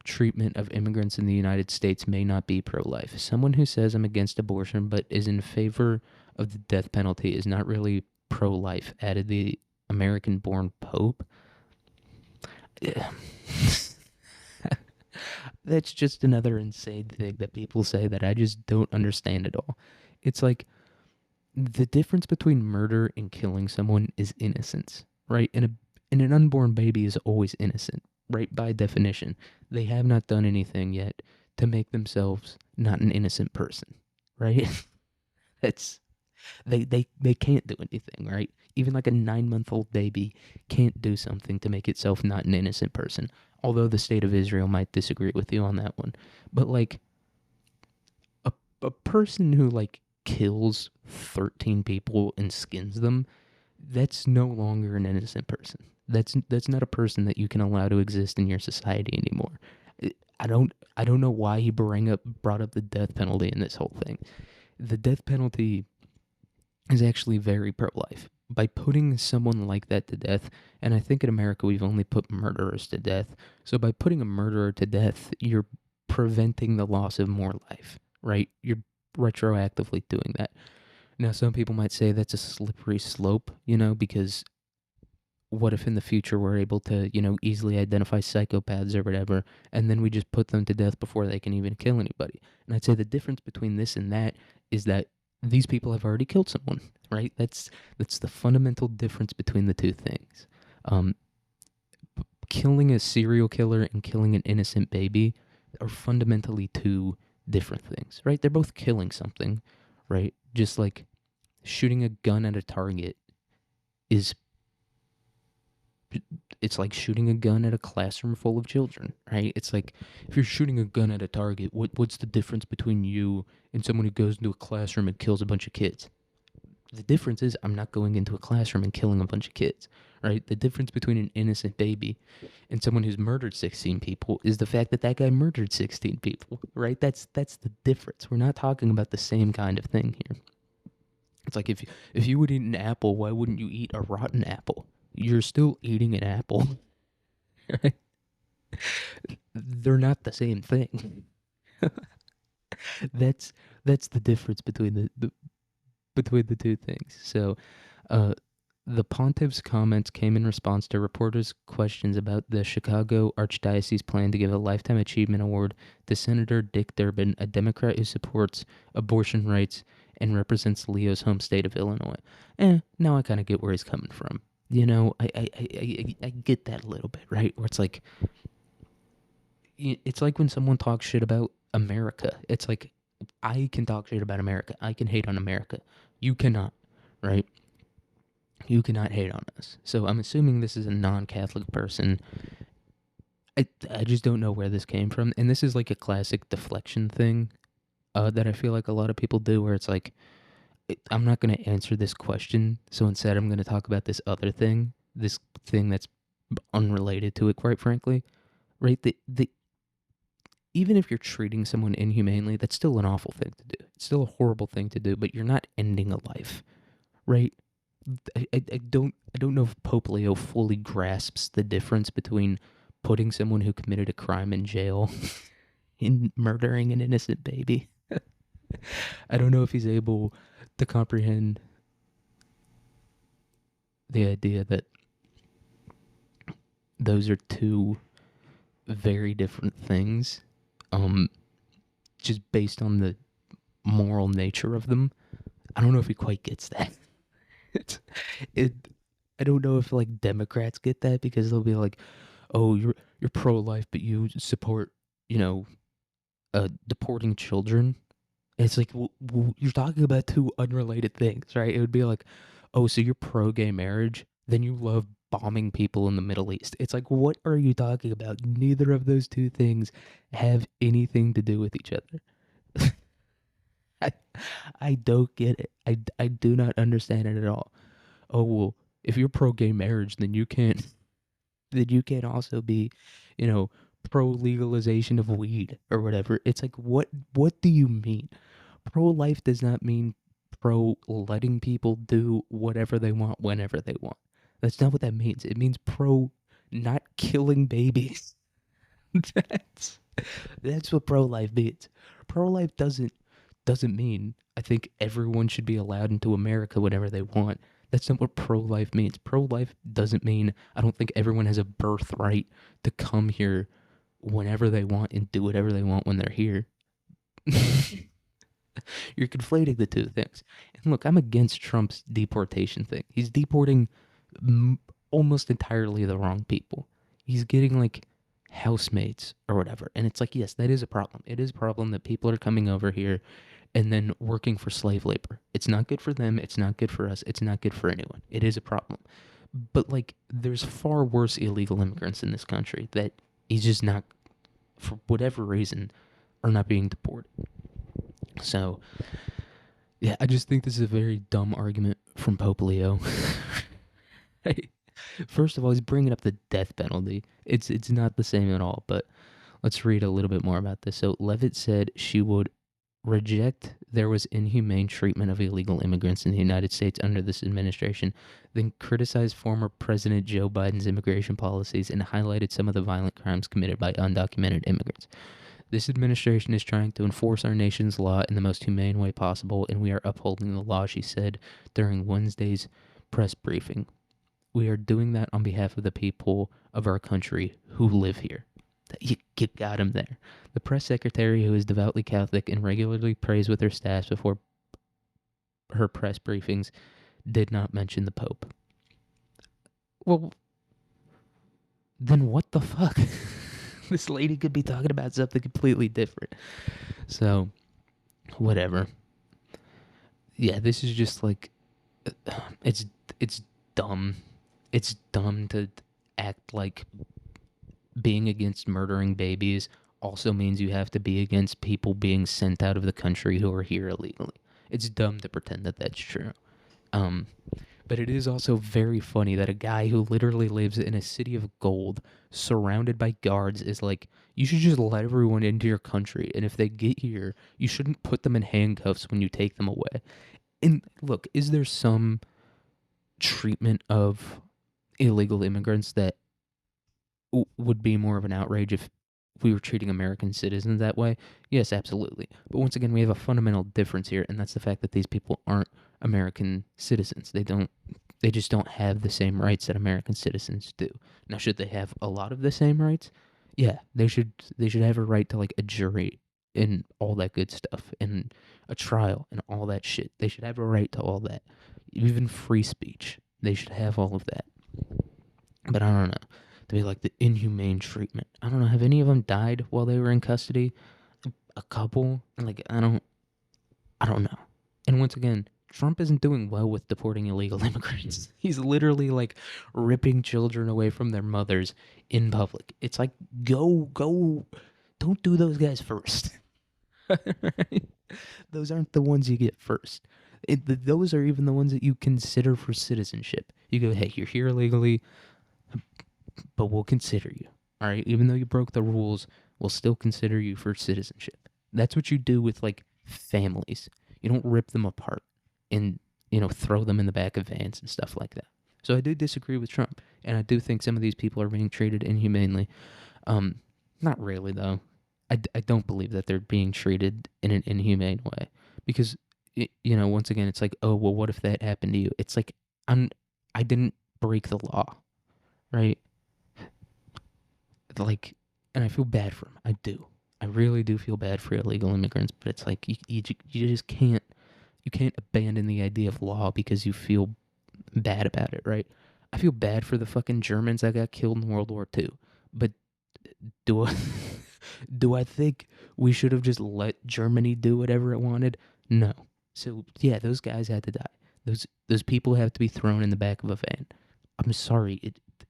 treatment of immigrants in the United States may not be pro-life. Someone who says I'm against abortion but is in favor of the death penalty is not really pro-life, added the American-born Pope. Yeah. That's just another insane thing that people say that I just don't understand at all. It's like the difference between murder and killing someone is innocence, right? And an unborn baby is always innocent, right? By definition. They have not done anything yet to make themselves not an innocent person, right? That's they can't do anything, right? Even like a 9-month-old baby can't do something to make itself not an innocent person. Although the state of Israel might disagree with you on that one. But like a a person who like kills 13 people and skins them, that's no longer an innocent person. That's not a person that you can allow to exist in your society anymore. I don't know why he brought up the death penalty in this whole thing. The death penalty is actually very pro-life. By putting someone like that to death, and I think in America we've only put murderers to death. So by putting a murderer to death, you're preventing the loss of more life, right? You're retroactively doing that. Now, some people might say that's a slippery slope, because what if in the future we're able to, easily identify psychopaths or whatever, and then we just put them to death before they can even kill anybody? And I'd say the difference between this and that is that these people have already killed someone, right? That's the fundamental difference between the two things. Um, Killing a serial killer and killing an innocent baby are fundamentally two different things, right? They're both killing something, right? Just like shooting a gun at a target is it's like shooting a gun at a classroom full of children, right? It's like if you're shooting a gun at a target, what's the difference between you and someone who goes into a classroom and kills a bunch of kids? The difference is I'm not going into a classroom and killing a bunch of kids, right? The difference between an innocent baby and someone who's murdered 16 people is the fact that that guy murdered 16 people, right? That's the difference. We're not talking about the same kind of thing here. It's like if you would eat an apple, why wouldn't you eat a rotten apple? You're still eating an apple, right? They're not the same thing. that's that's the difference between between the two things. So, uh, the pontiff's comments came in response to reporters' questions about the Chicago Archdiocese plan to give a Lifetime Achievement Award to Senator Dick Durbin, a Democrat who supports abortion rights and represents Leo's home state of Illinois. Now I kind of get where he's coming from. I get that a little bit, right? Where it's like when someone talks shit about America. It's like I can talk shit about America. I can hate on America. You cannot, right? You cannot hate on us. So I'm assuming this is a non-Catholic person. I just don't know where this came from, and this is like a classic deflection thing that I feel like a lot of people do, where it's like I'm not going to answer this question, so instead I'm going to talk about this thing that's unrelated to it, quite frankly, right? The Even if you're treating someone inhumanely, that's still an awful thing to do. It's still a horrible thing to do, but you're not ending a life, right? I don't know if Pope Leo fully grasps the difference between putting someone who committed a crime in jail and murdering an innocent baby. I don't know if he's able to comprehend the idea that those are two very different things, um, just based on the moral nature of them. I don't know if he quite gets that. It's, it. I don't know if like Democrats get that because they'll be like, "Oh, you're pro life, but you support, you know, deporting children." It's like you're talking about two unrelated things, right? It would be like, "Oh, so you're pro gay marriage, then you love bombing people in the Middle East." It's like, what are you talking about? Neither of those two things have anything to do with each other. I, I don't get it. I do not understand it at all. Oh well, if you're pro gay marriage, then you can't also be, you know, pro legalization of weed or whatever. It's like what do you mean? Pro life does not mean pro letting people do whatever they want whenever they want. That's not what that means. It means pro not killing babies. that's that's what pro life means. Pro life doesn't mean I think everyone should be allowed into America whenever they want. That's not what pro life means. Pro life doesn't mean I don't think everyone has a birthright to come here whenever they want and do whatever they want when they're here. You're conflating the two things. And look, I'm against Trump's deportation thing. He's deporting almost entirely the wrong people. He's getting like housemates or whatever. And it's like, yes, that is a problem. It is a problem that people are coming over here and then working for slave labor. It's not good for them. It's not good for us. It's not good for anyone. It is a problem. But like, there's far worse illegal immigrants in this country that he's just not, for whatever reason, are not being deported. So, yeah, I just think this is a very dumb argument from Pope Leo. First of all, he's bringing up the death penalty. It's not the same at all. But let's read a little bit more about this. So Levitt said she would reject there was inhumane treatment of illegal immigrants in the United States under this administration, then criticized former President Joe Biden's immigration policies and highlighted some of the violent crimes committed by undocumented immigrants. This administration is trying to enforce our nation's law in the most humane way possible, and we are upholding the law, she said during Wednesday's press briefing. We are doing that on behalf of the people of our country who live here. You got him there. The press secretary, who is devoutly Catholic and regularly prays with her staff before her press briefings, did not mention the Pope. Well, then what the fuck? This lady could be talking about something completely different. So, whatever. Yeah, this is just like it's it's dumb. It's dumb to act like being against murdering babies also means you have to be against people being sent out of the country who are here illegally. It's dumb to pretend that that's true. Um, but it is also very funny that a guy who literally lives in a city of gold, surrounded by guards, is like, you should just let everyone into your country, and if they get here, you shouldn't put them in handcuffs when you take them away. And look, is there some treatment of illegal immigrants that would be more of an outrage if we were treating American citizens that way? Yes, absolutely. But once again, we have a fundamental difference here, and that's the fact that these people aren't American citizens. They just don't have the same rights that American citizens do. Now, should they have a lot of the same rights? Yeah, they should have a right to like a jury and all that good stuff and a trial and all that shit. They should have a right to all that. Even free speech. They should have all of that. But I don't know. To be like the inhumane treatment. I don't know. Have any of them died while they were in custody? A couple? Like I don't know. And once again, Trump isn't doing well with deporting illegal immigrants. He's literally like ripping children away from their mothers in public. It's like go don't do those guys first. Right? Those aren't the ones you get first. Those are even the ones that you consider for citizenship. You go, hey, you're here illegally, but we'll consider you. All right, even though you broke the rules, we'll still consider you for citizenship. That's what you do with like families. You don't rip them apart and throw them in the back of vans and stuff like that. So I do disagree with Trump, and I do think some of these people are being treated inhumanely. Um, Not really though. I don't believe that they're being treated in an inhumane way because once again it's like, oh well, what if that happened to you? It's like I didn't break the law, right? Like, and I feel bad for them. I do. I really do feel bad for illegal immigrants, but it's like you just can't abandon the idea of law because you feel bad about it, right? I feel bad for the fucking Germans that got killed in World War II, but do I do I think we should have just let Germany do whatever it wanted? No. So yeah, those guys had to die. Those people have to be thrown in the back of a van. I'm sorry.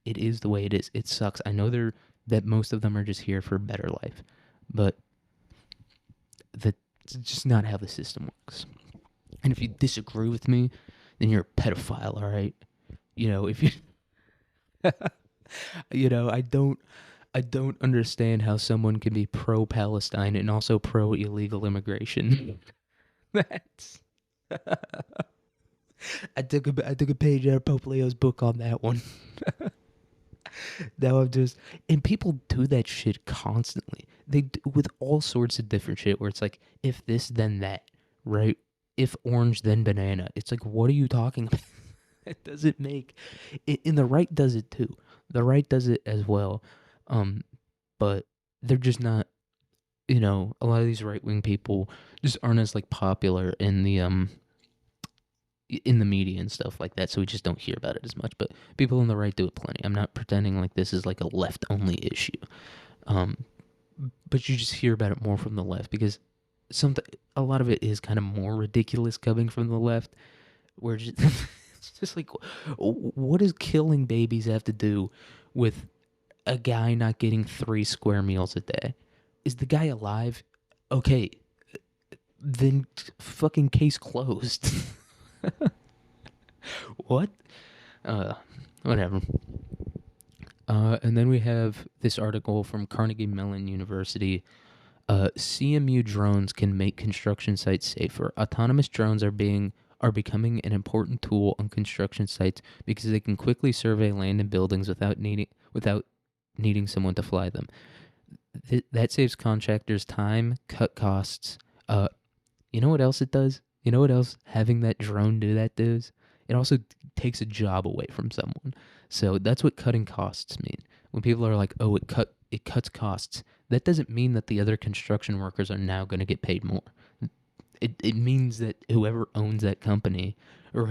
It is the way it is. It sucks. I know that most of them are just here for a better life, but that's just not how the system works. And if you disagree with me, then you're a pedophile, all right? If you I don't understand how someone can be pro Palestine and also pro illegal immigration. That's I took a page out of Pope Leo's book on that one. Now I'm just and people do that shit constantly. With all sorts of different shit where it's like if this then that, right? If orange then banana. It's like what are you talking about? It doesn't make it, and the right does it too. The right does it as well. Um but they're just not, a lot of these right-wing people just aren't as like popular in the in the media and stuff like that, so we just don't hear about it as much. But people on the right do it plenty. I'm not pretending like this is like a left only issue. Um, but you just hear about it more from the left because some a lot of it is kind of more ridiculous coming from the left. Where just, it's just like, what does killing babies have to do with a guy not getting 3 square meals a day? Is the guy alive? Okay, then fucking case closed. What? Uh, Whatever. And then we have this article from Carnegie Mellon University. CMU drones can make construction sites safer. Autonomous drones are becoming an important tool on construction sites because they can quickly survey land and buildings without needing someone to fly them. That saves contractors time, cut costs. Uh, you know what else it does? You know what else having that drone do that does? It also takes a job away from someone. So that's what cutting costs mean. When people are like, "Oh, it cuts costs," that doesn't mean that the other construction workers are now going to get paid more. It means that whoever owns that company or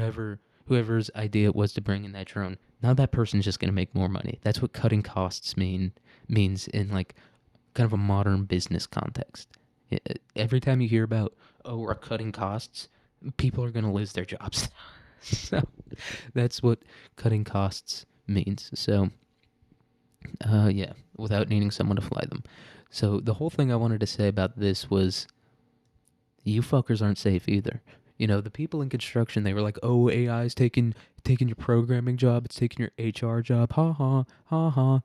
whoever's idea it was to bring in that drone, now that person's just going to make more money. That's what cutting costs means in like kind of a modern business context. Every time you hear about, oh, we're cutting costs, people are going to lose their jobs. So that's what cutting costs means. So, yeah, without needing someone to fly them. So the whole thing I wanted to say about this was you fuckers aren't safe either. You know, the people in construction, they were like, "Oh, AI is taking your programming job, it's taking your HR job." Ha ha, ha ha.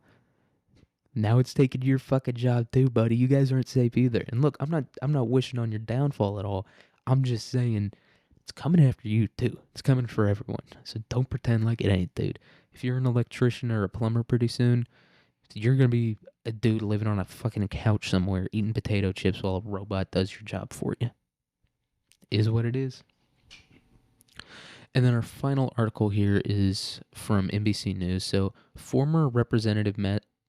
Now it's taking your fucking job too, buddy. You guys aren't safe either. And look, I'm not wishing on your downfall at all. I'm just saying it's coming after you too. It's coming for everyone. So don't pretend like it ain't, dude. If you're an electrician or a plumber pretty soon, you're gonna be a dude living on a fucking couch somewhere eating potato chips while a robot does your job for you. Is what it is. And then our final article here is from NBC News. So, former Representative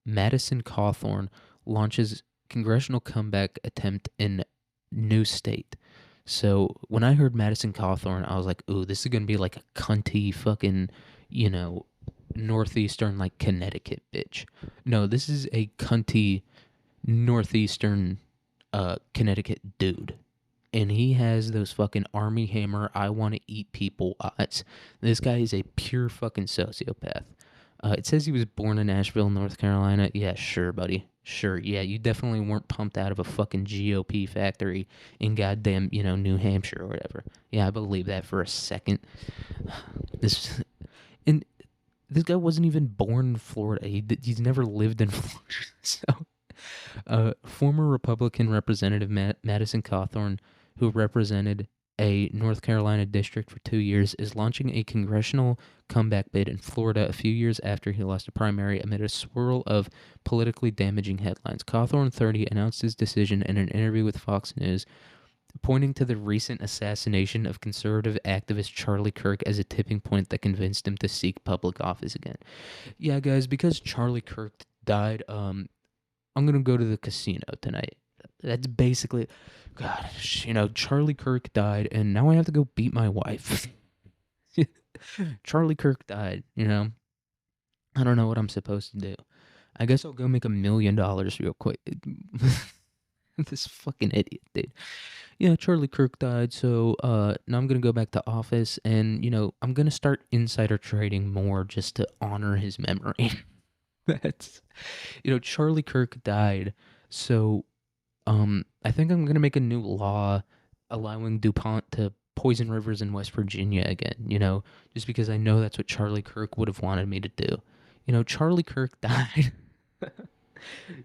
Madison Cawthorn launches congressional comeback attempt in new state. So, when I heard Madison Cawthorn, I was like, ooh, this is going to be like a cunty fucking, you know, northeastern, like Connecticut bitch. No, this is a cunty northeastern Connecticut dude, and he has those fucking Army Hammer, I want to eat people eyes. This guy is a pure fucking sociopath. It says he was born in Asheville, North Carolina. Yeah, sure, buddy. Sure, yeah, you definitely weren't pumped out of a fucking GOP factory in goddamn, New Hampshire or whatever. Yeah, I believe that for a second. This and this guy wasn't even born in Florida. He's never lived in Florida. So, former Republican Representative Madison Cawthorn, who represented a North Carolina district for 2 years, is launching a congressional comeback bid in Florida a few years after he lost a primary amid a swirl of politically damaging headlines. Cawthorn, 30, announced his decision in an interview with Fox News, pointing to the recent assassination of conservative activist Charlie Kirk as a tipping point that convinced him to seek public office again. Yeah, guys, because Charlie Kirk died, I'm gonna go to the casino tonight. That's basically, God, Charlie Kirk died, and now I have to go beat my wife. Charlie Kirk died, I don't know what I'm supposed to do. I guess I'll go make $1 million real quick. This fucking idiot, dude. Yeah, Charlie Kirk died, so now I'm gonna go back to office, and I'm gonna start insider trading more just to honor his memory. That's, Charlie Kirk died, so I think I'm gonna make a new law allowing DuPont to poison rivers in West Virginia again. Just because I know that's what Charlie Kirk would have wanted me to do. Charlie Kirk died.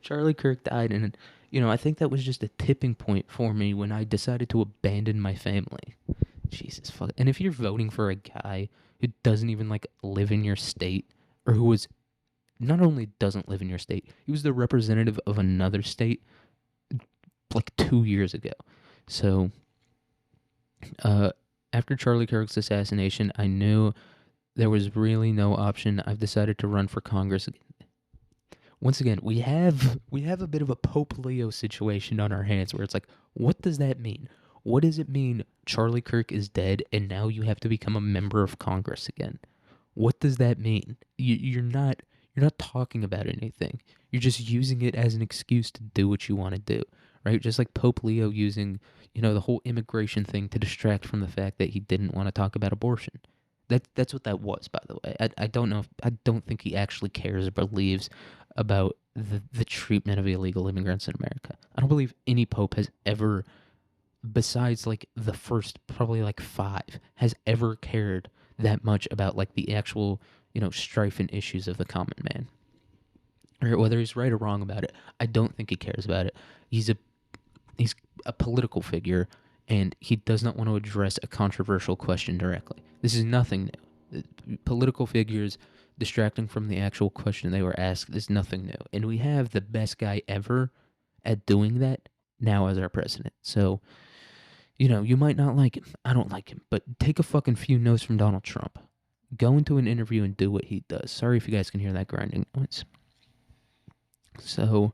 Charlie Kirk died, and I think that was just a tipping point for me when I decided to abandon my family. Jesus fuck. And if you're voting for a guy who doesn't even like live in your state, or who was not only doesn't live in your state, he was the representative of another state like 2 years ago. So, after Charlie Kirk's assassination, I knew there was really no option. I've decided to run for Congress again. Once again, we have a bit of a Pope Leo situation on our hands where it's like, what does that mean? What does it mean Charlie Kirk is dead and now you have to become a member of Congress again? What does that mean? You're not talking about anything. You're just using it as an excuse to do what you want to do, right? Just like Pope Leo using, the whole immigration thing to distract from the fact that he didn't want to talk about abortion. That's what that was, by the way. I don't know. I don't think he actually cares or believes about the treatment of illegal immigrants in America. I don't believe any pope has ever, besides like the first probably like five, has ever cared that much about like the actual, strife and issues of the common man. Or whether he's right or wrong about it, I don't think he cares about it. He's a he's a political figure, and he does not want to address a controversial question directly. This is nothing new. Political figures distracting from the actual question they were asked is nothing new. And we have the best guy ever at doing that now as our president. So, you might not like him. I don't like him. But take a fucking few notes from Donald Trump. Go into an interview and do what he does. Sorry if you guys can hear that grinding noise. So,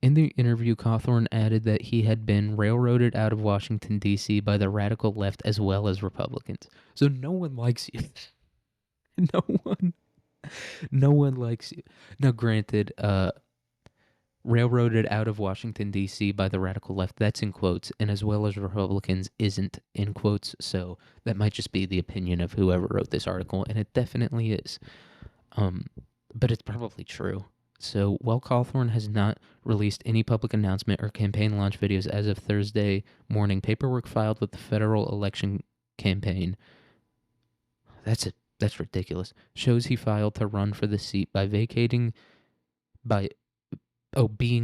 in the interview, Cawthorn added that he had been railroaded out of Washington, D.C. by the radical left as well as Republicans. So no one likes you. no one. No one likes you. Now, granted, railroaded out of Washington, D.C. by the radical left, that's in quotes, and as well as Republicans isn't in quotes, so that might just be the opinion of whoever wrote this article, and it definitely is. But it's probably true. So while Cawthorn has not released any public announcement or campaign launch videos as of Thursday morning, paperwork filed with the federal election campaign, that's ridiculous, shows he filed to run for the seat by being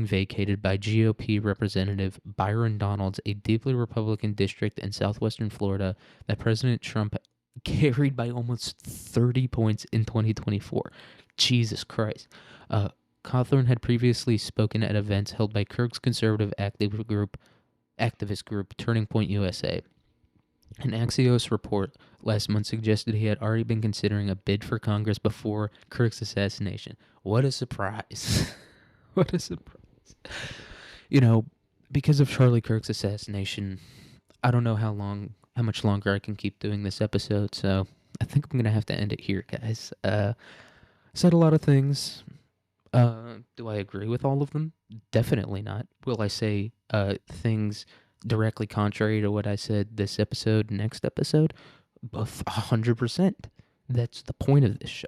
vacated by GOP Representative Byron Donalds, a deeply Republican district in southwestern Florida that President Trump carried by almost 30 points in 2024. Jesus Christ. Cawthorn had previously spoken at events held by Kirk's conservative activist group Turning Point USA. An Axios report last month suggested he had already been considering a bid for Congress before Kirk's assassination. What a surprise. What a surprise. You know, because of Charlie Kirk's assassination, I don't know how much longer I can keep doing this episode, so I think I'm going to have to end it here, guys. Said a lot of things. Do I agree with all of them? Definitely not. Will I say things directly contrary to what I said this episode, next episode? 100%. That's the point of this show.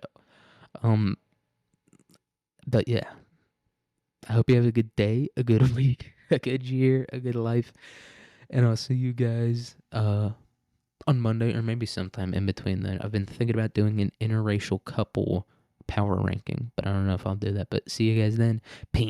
Um, but yeah, I hope you have a good day, a good week, a good year, a good life, and I'll see you guys on Monday or maybe sometime in between then. I've been thinking about doing an interracial couple power ranking, but I don't know if I'll do that. But see you guys then. Peace.